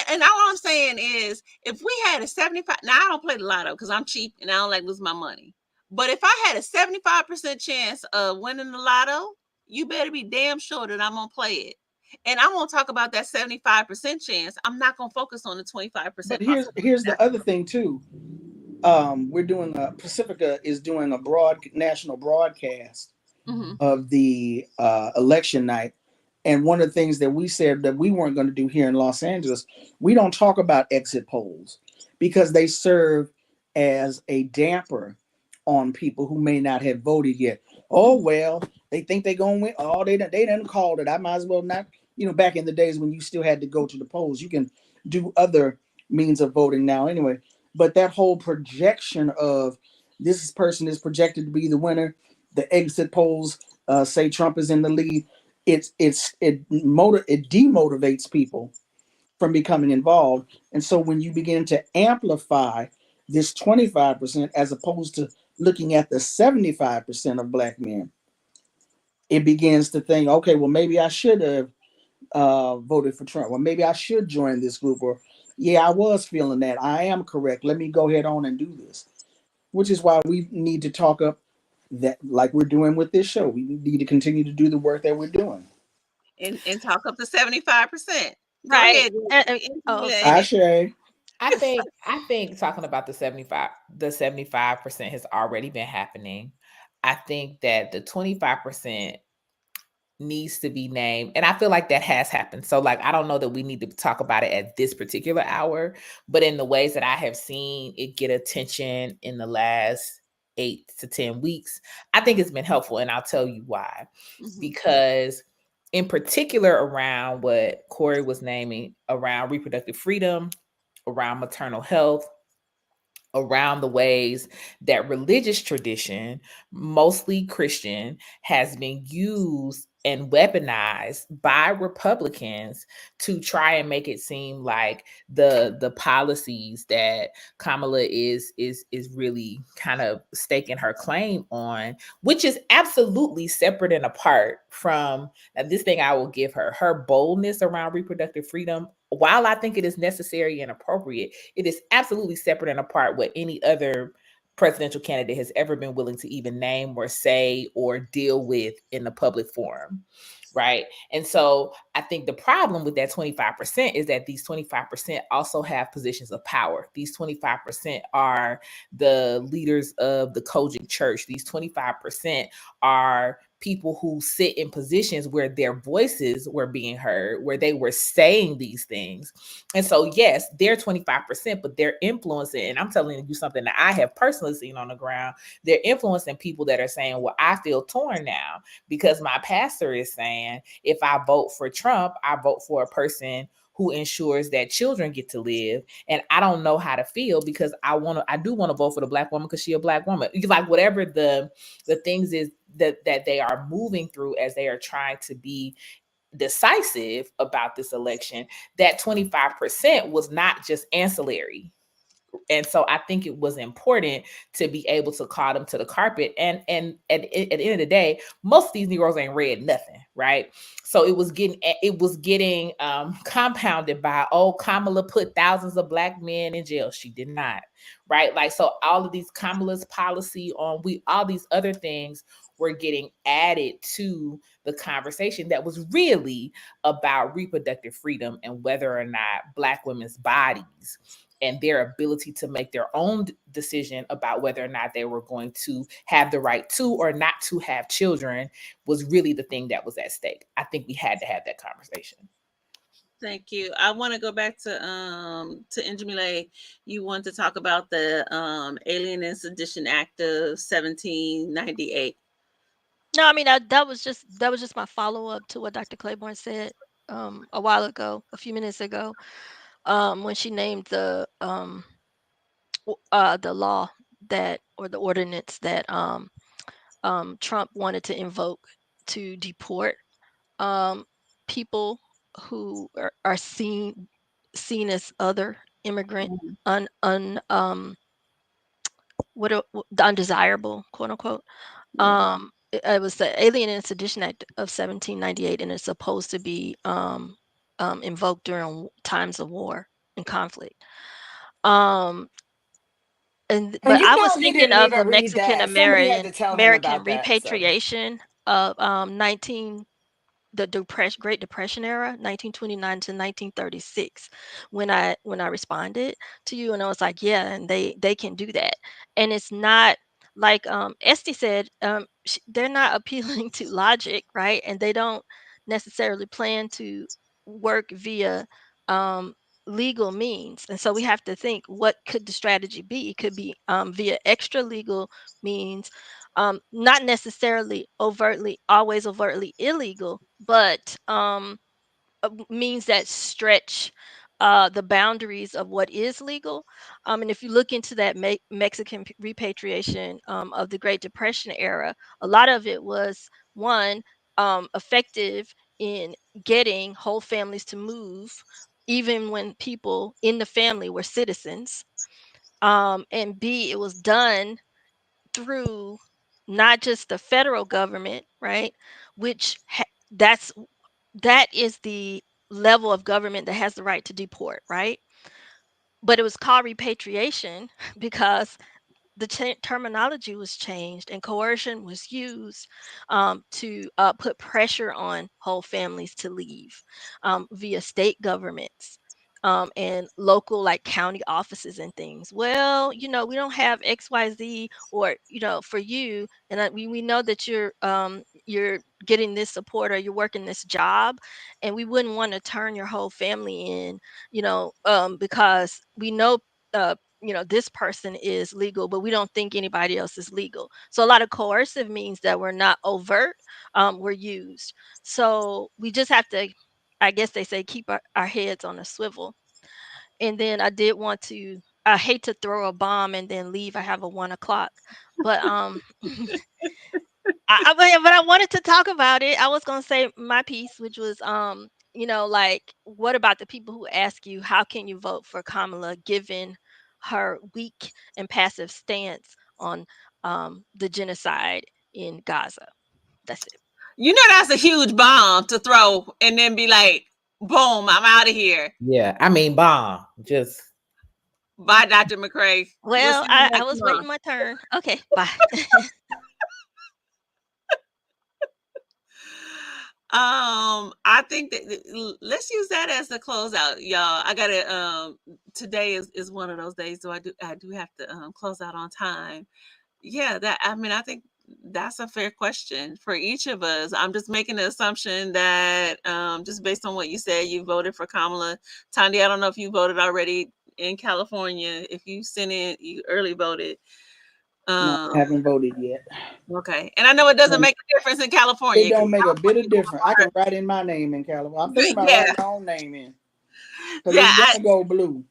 And all I'm saying is, if we had a 75, now I don't play the lotto because I'm cheap and I don't like lose my money. But if I had a 75% chance of winning the lotto, you better be damn sure that I'm gonna play it. And I'm gonna talk about that 75% chance. I'm not gonna focus on the 25%. But here's the other thing too. We're doing Pacifica is doing a national broadcast of the election night. And one of the things that we said that we weren't going to do here in Los Angeles, we don't talk about exit polls because they serve as a damper on people who may not have voted yet. Oh, well, they think they're going to win. Oh, they didn't call it. I might as well not. Back in the days when you still had to go to the polls, you can do other means of voting now anyway. But that whole projection of this person is projected to be the winner, the exit polls say Trump is in the lead. It demotivates people from becoming involved. And so when you begin to amplify this 25% as opposed to looking at the 75% of black men, it begins to think, okay, well, maybe I should have voted for Trump, or maybe I should join this group, or yeah, I was feeling that. I am correct. Let me go ahead on and do this. Which is why we need to talk up that, like we're doing with this show. We need to continue to do the work that we're doing. And talk up to 75%. Right. I think talking about the 75% has already been happening. I think that the 25% needs to be named, and I feel like that has happened. So like, I don't know that we need to talk about it at this particular hour, but in the ways that I have seen it get attention in the last 8 to 10 weeks, I think it's been helpful. And I'll tell you why. Because in particular around what Corrie was naming, around reproductive freedom, around maternal health, around the ways that religious tradition, mostly Christian, has been used and weaponized by Republicans to try and make it seem like the policies that Kamala is really kind of staking her claim on, which is absolutely separate and apart from this thing. I will give her boldness around reproductive freedom. While I think it is necessary and appropriate, it is absolutely separate and apart what any other presidential candidate has ever been willing to even name or say or deal with in the public forum. Right. And so I think the problem with that 25% is that these 25% also have positions of power. These 25% are the leaders of the Kojic church. These 25% are people who sit in positions where their voices were being heard, where they were saying these things. And so, yes, they're 25%, but they're influencing. And I'm telling you something that I have personally seen on the ground. They're influencing people that are saying, well, I feel torn now because my pastor is saying, if I vote for Trump, I vote for a person who ensures that children get to live. And I don't know how to feel because I do want to vote for the black woman because she's a black woman. Like whatever the things is that they are moving through as they are trying to be decisive about this election, that 25% was not just ancillary. And so I think it was important to be able to call them to the carpet. And at the end of the day, most of these Negroes ain't read nothing, right? So it was getting compounded by, oh, Kamala put thousands of black men in jail. She did not, right? Like, so all of these Kamala's policy on all these other things were getting added to the conversation that was really about reproductive freedom and whether or not black women's bodies and their ability to make their own decision about whether or not they were going to have the right to or not to have children was really the thing that was at stake. I think we had to have that conversation. Thank you. I want to go back to Njamile. You want to talk about the Alien and Sedition Act of 1798. No, I mean that was just my follow up to what Dr. Claiborne said a while ago, a few minutes ago, when she named the law that or the ordinance that Trump wanted to invoke to deport um, people who are seen as other immigrant Mhm. the undesirable, quote unquote. Yeah. It was the Alien and Sedition Act of 1798, and it's supposed to be invoked during times of war and conflict. Um, And but you I was know he thinking didn't of even the read Mexican that. Somebody had to tell him American about that. So repatriation of 19 the Great Depression era, 1929 to 1936, when I responded to you, and I was like, yeah, and they can do that, and it's not like Estee said, they're not appealing to logic, right? And they don't necessarily plan to work via um, legal means, and so we have to think, what could the strategy be? It could be via extra legal means, not necessarily always overtly illegal, but means that stretch the boundaries of what is legal. And if you look into that Mexican repatriation of the Great Depression era, a lot of it was one, effective in getting whole families to move, even when people in the family were citizens. And B, it was done through not just the federal government, right? Which that's that is the level of government that has the right to deport, right? But it was called repatriation because the terminology was changed and coercion was used to put pressure on whole families to leave via state governments and local, like county offices and things. Well, we don't have XYZ, or for you, and we know that you're getting this support or you're working this job, and we wouldn't want to turn your whole family in, because we know this person is legal, but we don't think anybody else is legal. So a lot of coercive means that were not overt were used. So we just have to, I guess they say, keep our heads on a swivel. And then I did want to I hate to throw a bomb and then leave. I have a 1 o'clock, but but I wanted to talk about it. I was gonna say my piece, which was like, what about the people who ask you how can you vote for Kamala given her weak and passive stance on the genocide in Gaza? That's it. You know that's a huge bomb to throw and then be like, boom, I'm out of here. Yeah, I mean, bomb. Just Bye, Dr. McCray. We'll Well, see you I next was month. waiting my turn. Okay, bye. I think that let's use that as the closeout, y'all. I gotta today is one of those days, so I do have to close out on time. Yeah, I think that's a fair question for each of us. I'm just making the assumption that just based on what you said, you voted for Kamala. Tandy, I don't know if you voted already in California. If you sent in, you early voted. No, I haven't voted yet. Okay, and I know it doesn't make a difference in California. It don't make a bit of California difference. I can write in my name in California. I'm thinking about yeah, writing my own name in because yeah. it's gonna go blue.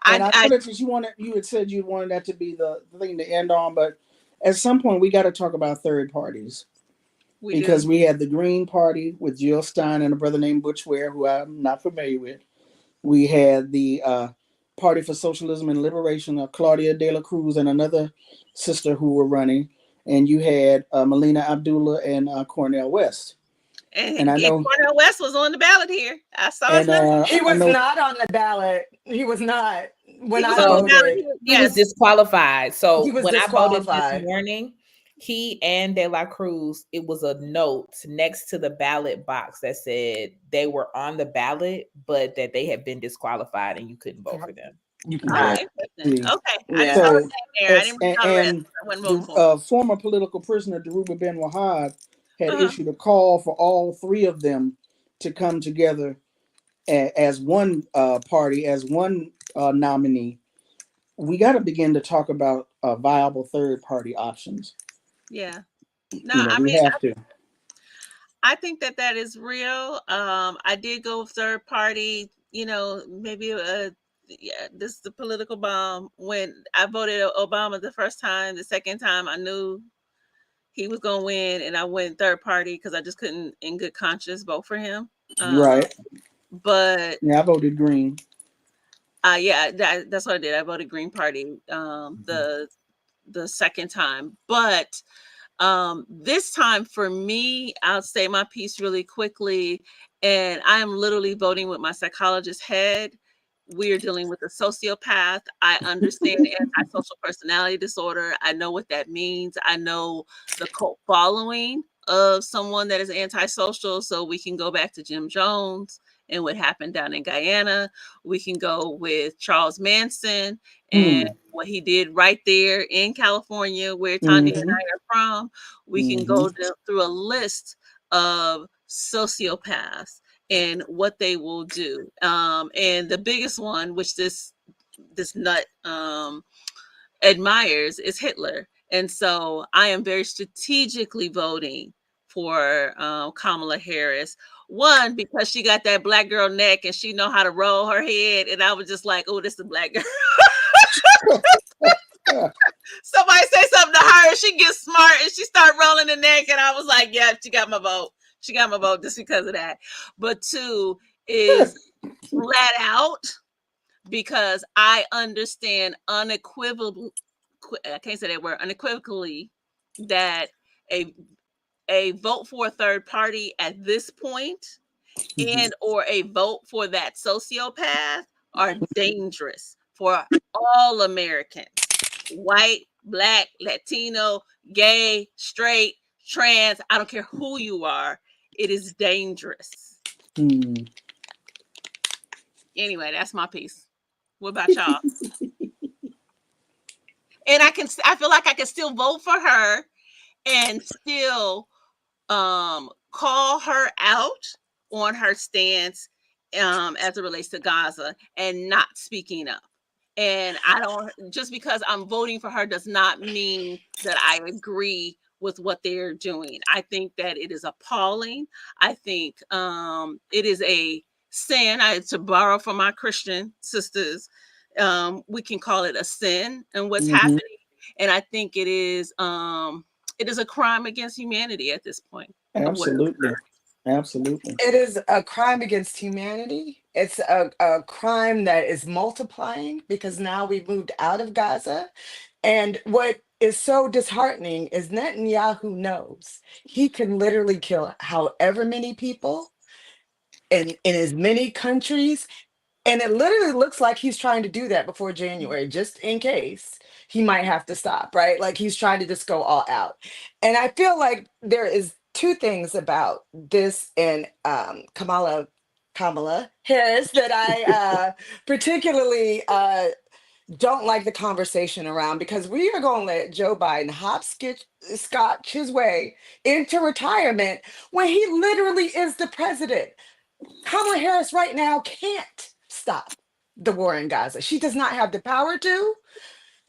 And I I know that you had said you wanted that to be the thing to end on, but at some point we got to talk about third parties we because do. we had the Green Party with Jill Stein and a brother named Butch Ware, who I'm not familiar with. We had the Party for Socialism and Liberation of Claudia De La Cruz and another sister who were running, and you had Melina Abdullah and Cornel West. And I And know, Cornel West was on the ballot here. I saw his and name. He I was know, not on the ballot. He was not. He When was I on the so ballot. voted, he was Yes. disqualified. he So was when I voted this disqualified. morning, he and De La Cruz, it was a note next to the ballot box that said they were on the ballot, but that they had been disqualified and you couldn't vote for them. You can Oh, right. vote. interesting. See, Okay. I just Yeah. saw his so name there. I didn't know the rest. and I wouldn't vote for him. the former political prisoner Daruba Ben Wahad had Uh-huh. issued a call for all three of them to come together as one party, as one nominee. We got to begin to talk about viable third party options. Yeah. No, You know, I we mean, have to. I think that is real. I did go third party, maybe yeah, this is the political bomb. When I voted Obama the first time, the second time I knew he was going to win, and I went third party because I just couldn't, in good conscience, vote for him. Right. But Yeah, I voted green. yeah, that's what I did. I voted Green Party the second time, but this time for me, I'll say my piece really quickly, and I am literally voting with my psychologist head. We're dealing with a sociopath. I understand antisocial personality disorder. I know what that means. I know the cult following of someone that is antisocial. So we can go back to Jim Jones and what happened down in Guyana. We can go with Charles Manson and what he did right there in California, where Tanya and I are from. We can go through a list of sociopaths and what they will do. And the biggest one, which this nut admires, is Hitler. And so I am very strategically voting for Kamala Harris. One, because she got that black girl neck and she know how to roll her head. And I was just like, oh, this is a black girl. Somebody say something to her and she gets smart and she start rolling the neck. And I was like, yeah, she got my vote. She got my vote just because of that. But two is flat out because I understand unequivocally, I can't say that word, unequivocally, that a vote for a third party at this point and or a vote for that sociopath are dangerous for all Americans, white, black, Latino, gay, straight, trans, I don't care who you are, it is dangerous. Anyway, that's my piece. What about y'all? And I feel like I can still vote for her and still call her out on her stance as it relates to Gaza and not speaking up. And I don't, just because I'm voting for her does not mean that I agree with what they're doing. I think that it is appalling. I think it is a sin, to borrow from my Christian sisters, we can call it a sin and what's Mm-hmm. happening. And I think it is a crime against humanity at this point of what Absolutely. Absolutely. It is a crime against humanity. It's a crime that is multiplying because now we've moved out of Gaza. And what is so disheartening is Netanyahu knows he can literally kill however many people in as many countries. And it literally looks like he's trying to do that before January, just in case he might have to stop, right? Like he's trying to just go all out. And I feel like there is two things about this and Kamala Harris that I particularly don't like the conversation around, because we are going to let Joe Biden scotch his way into retirement when he literally is the president. Kamala Harris right now can't stop the war in Gaza. She does not have the power to.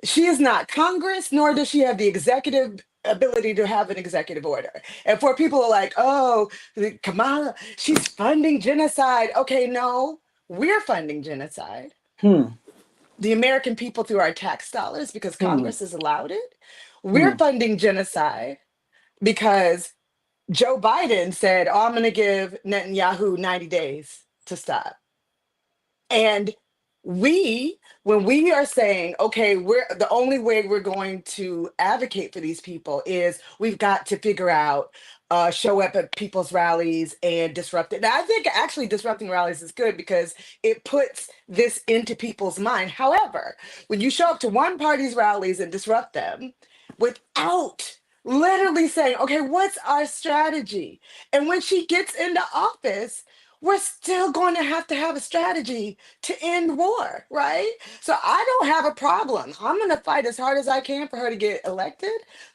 She is not Congress, nor does she have the executive ability to have an executive order. And for people who are like, oh, Kamala, she's funding genocide. Okay, no, we're funding genocide. Hmm. The American people through our tax dollars, because Hmm. Congress has allowed it. We're Hmm. funding genocide because Joe Biden said, oh, I'm going to give Netanyahu 90 days to stop. And when we are saying, okay, we're the only way we're going to advocate for these people is we've got to figure out, show up at people's rallies and disrupt it. Now, I think actually disrupting rallies is good because it puts this into people's mind. However, when you show up to one party's rallies and disrupt them without literally saying, okay, what's our strategy? And when she gets into office, we're still going to have a strategy to end war, right? So I don't have a problem. I'm going to fight as hard as I can for her to get elected.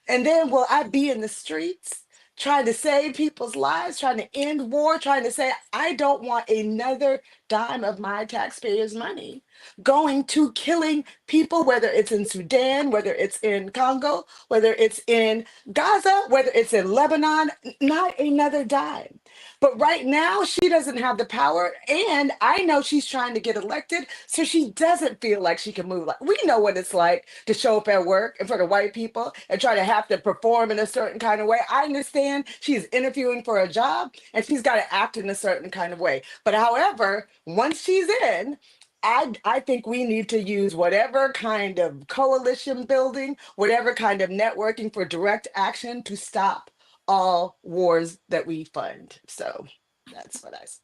And then will I be in the streets trying to save people's lives, trying to end war, trying to say, I don't want another dime of my taxpayers' money going to killing people, whether it's in Sudan, whether it's in Congo, whether it's in Gaza, whether it's in Lebanon, not another dime. But right now, she doesn't have the power. And I know she's trying to get elected. So she doesn't feel like she can move. Like, we know what it's like to show up at work in front of white people and try to have to perform in a certain kind of way. I understand she's interviewing for a job and she's got to act in a certain kind of way. But however, once she's in, I think we need to use whatever kind of coalition building, whatever kind of networking for direct action to stop all wars that we fund. So that's what I say.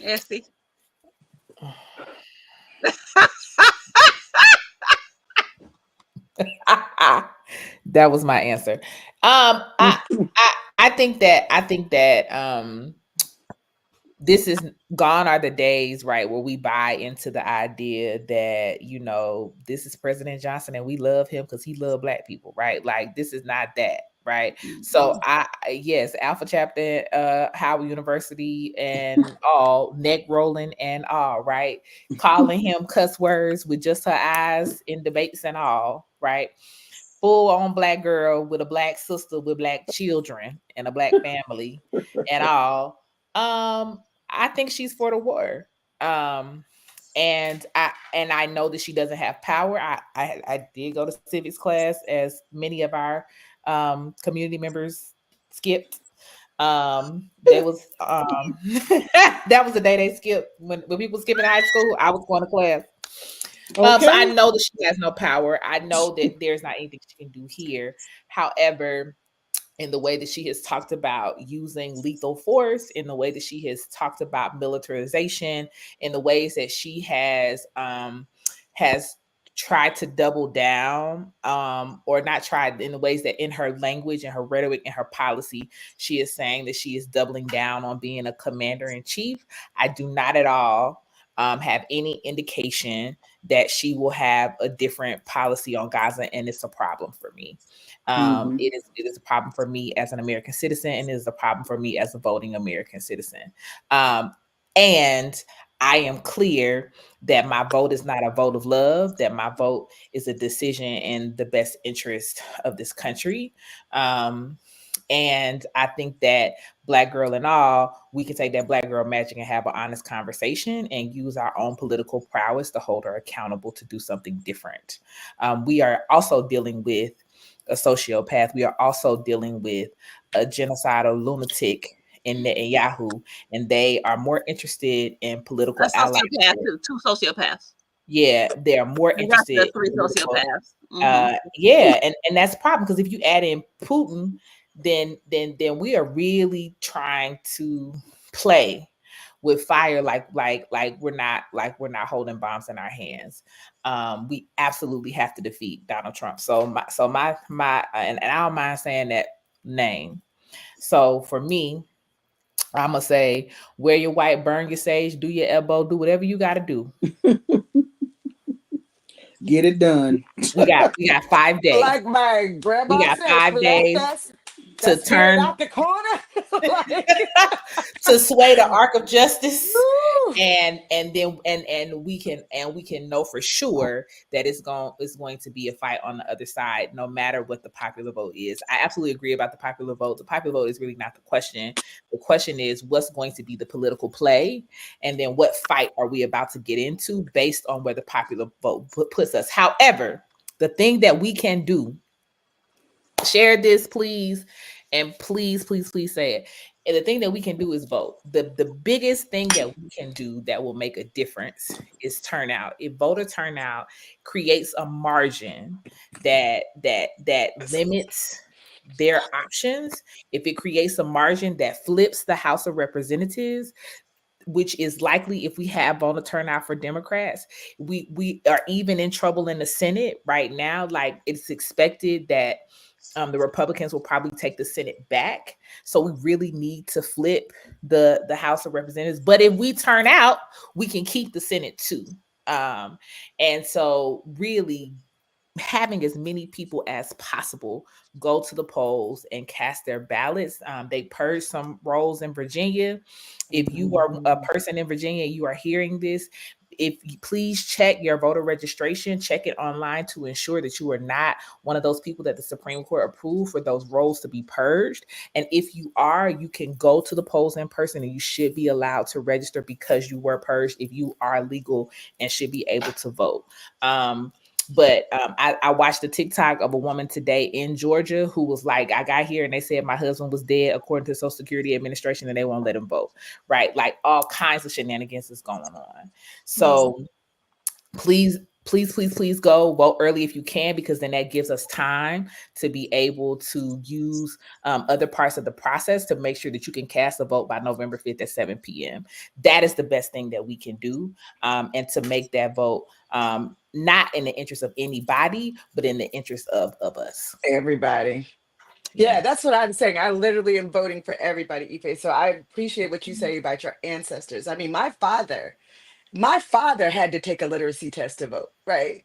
Estee. That was my answer. I think that this is gone are the days, right, where we buy into the idea that, this is President Johnson and we love him because he loved Black people, right? Like, this is not that, right? So yes, Alpha Chapter, Howard University and all, neck rolling and all, right? Calling him cuss words with just her eyes in debates and all, right? Full on Black girl with a Black sister with Black children and a Black family and all. I think she's for the war. And I know that she doesn't have power. I did go to civics class, as many of our community members skipped. They was that was the day they skipped when people skipping high school. I was going to class. So I Okay. know that she has no power. I know that there's not anything she can do here. However, in the way that she has talked about using lethal force, in the way that she has talked about militarization, in the ways that she has tried to double down, or not tried, in the ways that in her language and her rhetoric and her policy, she is saying that she is doubling down on being a commander in chief. I do not at all have any indication that she will have a different policy on Gaza, and it's a problem for me. Mm-hmm. It is a problem for me as an American citizen, and it is a problem for me as a voting American citizen. And I am clear that my vote is not a vote of love, that my vote is a decision in the best interest of this country. And I think that Black Girl and All, we can take that Black Girl magic and have an honest conversation and use our own political prowess to hold her accountable to do something different. We are also dealing with a sociopath. We are also dealing with a genocidal lunatic in Netanyahu, and they are more interested in political A sociopath, allyship. two sociopaths. Yeah, they are more You got interested the in three political. sociopaths. Mhm. Yeah, and that's the problem, because if you add in Putin, then we are really trying to play with fire like we're not holding bombs in our hands. We absolutely have to defeat Donald Trump. So my and I don't mind saying that name. So for me, I'm gonna say, wear your white, burn your sage, do your elbow, do whatever you got to do. Get it done. We got 5 days. Like my We grandma got says, 5 for days to that spirit turn out the corner. Like, to sway the arc of justice, woo. and then we can know for sure that it's going to be a fight on the other side, no matter what the popular vote is. I absolutely agree about the popular vote. The popular vote is really not the question. The question is, what's going to be the political play, and then what fight are we about to get into based on where the popular vote puts us. However, the thing that we can do, share this, please, and please say it. And the thing that we can do is vote. The biggest thing that we can do that will make a difference is turnout. If voter turnout creates a margin that limits their options, if it creates a margin that flips the House of Representatives, which is likely if we have voter turnout for Democrats, we are even in trouble in the Senate right now. Like, it's expected that the Republicans will probably take the Senate back. So we really need to flip the House of Representatives. But if we turn out, we can keep the Senate too. And so really having as many people as possible go to the polls and cast their ballots. They purged some rolls in Virginia. If you are a person in Virginia, you are hearing this, if you please check your voter registration, check it online to ensure that you are not one of those people that the Supreme Court approved for those rolls to be purged. And if you are, you can go to the polls in person, and you should be allowed to register because you were purged if you are legal and should be able to vote. But I watched a TikTok of a woman today in Georgia who was like, I got here and they said my husband was dead according to the Social Security Administration, and they won't let him vote. Right? Like, all kinds of shenanigans is going on. So please go vote early if you can, because then that gives us time to be able to use other parts of the process to make sure that you can cast a vote by November 5th at 7 p.m. That is the best thing that we can do, and to make that vote not in the interest of anybody, but in the interest of us. Everybody. Yeah, that's what I'm saying. I literally am voting for everybody, Ife. So I appreciate what you say about your ancestors. I mean, my father had to take a literacy test to vote, right?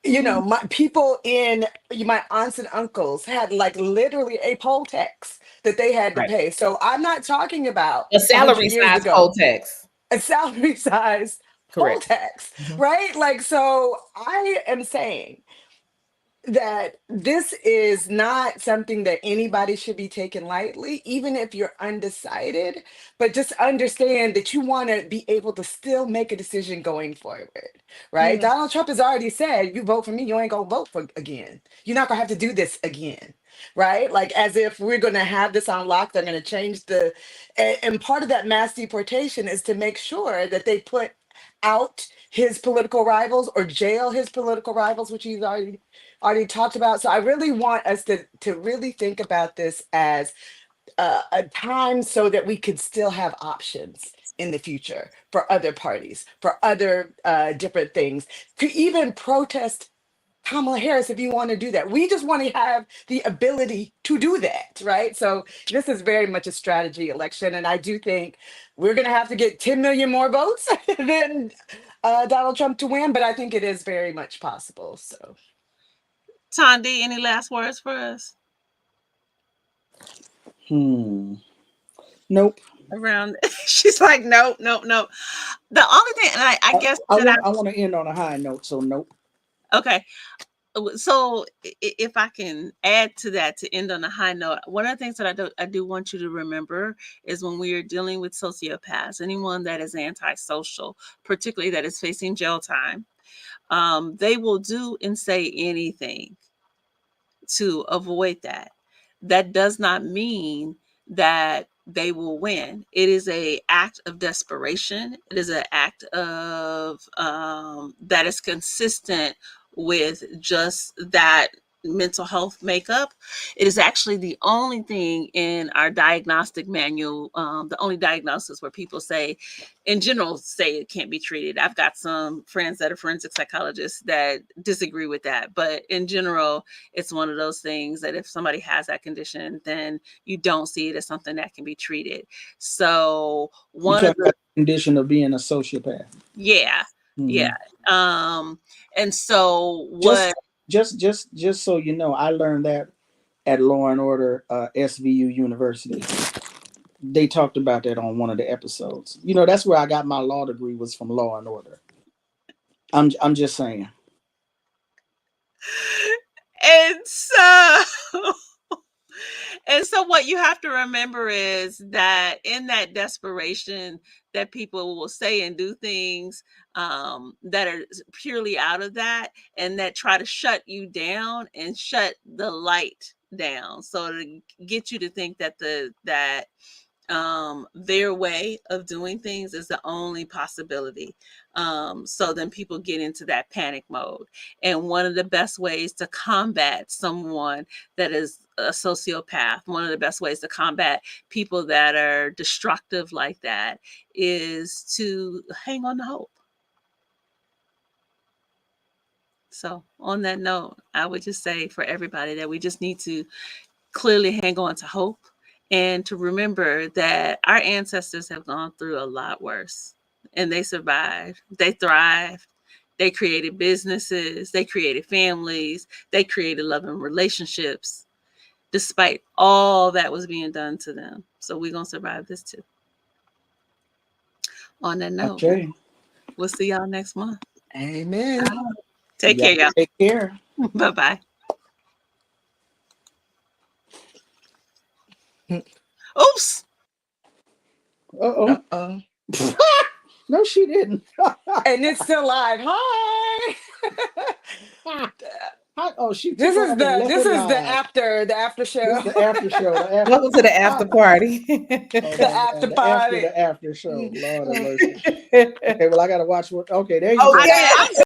You know, my people in my aunts and uncles had like literally a poll tax that they had to Right. pay. So I'm not talking about A 100 salary years size ago. poll tax. A salary size poll Correct. tax, right? Like, so I am saying that this is not something that anybody should be taken lightly, even if you're undecided, but just understand that you want to be able to still make a decision going forward, right? Donald Trump has already said, you vote for me, you ain't gonna vote for again. You're not gonna have to do this again, right? Like, as if we're gonna have this on lock, they're gonna change and part of that mass deportation is to make sure that they put out his political rivals or jail his political rivals, which he's already talked about. So I really want us to really think about this as a time so that we could still have options in the future for other parties, for other different things, to even protest Kamala Harris if you want to do that. We just want to have the ability to do that, right? So this is very much a strategy election. And I do think we're going to have to get 10 million more votes than Donald Trump to win, but I think it is very much possible. So, Thandi, any last words for us? Nope. Around, she's like, nope. The only thing, and I guess I that want to end on a high note, so nope. okay. so if I can add to that to end on a high note, one of the things that I do want you to remember is when we are dealing with sociopaths, anyone that is antisocial, particularly that is facing jail time, they will do and say anything to avoid that. That does not mean that they will win. It is an act of desperation. It is an act of that is consistent with just that mental health makeup. It is actually the only thing in our diagnostic manual, the only diagnosis where people say, in general, say it can't be treated. I've got some friends that are forensic psychologists that disagree with that, but in general, it's one of those things that if somebody has that condition, then you don't see it as something that can be treated. So You one talking of the about the condition of being a sociopath. yeah, Mhm. yeah. And so what Just so you know, I learned that at Law and Order SVU University. They talked about that on one of the episodes. You know, that's where I got my law degree, was from Law and Order. I'm just saying. and so and so what you have to remember is that in that desperation that people will say and do things that are purely out of that, and that try to shut you down and shut the light down, so to get you to think that their way of doing things is the only possibility. So then people get into that panic mode. And one of the best ways to combat someone that is a sociopath, one of the best ways to combat people that are destructive like that, is to hang on to hope. So on that note, I would just say for everybody that we just need to clearly hang on to hope, and to remember that our ancestors have gone through a lot worse and they survived. They thrived. They created businesses. They created families. They created loving relationships despite all that was being done to them. So we're going to survive this too. On that note, Okay. we'll see y'all next month. Amen. Take care, y'all. Take care. Bye-bye. Oops. Uh-oh. Uh-oh. No, she didn't. And it's still live. Hi. Oh, she This took is off and left this it is live. the after show. This is the after show. Welcome to the after party. The after party. The after show. Lord have mercy. Okay, well, I gotta watch what. Okay, there you Oh, go. yeah.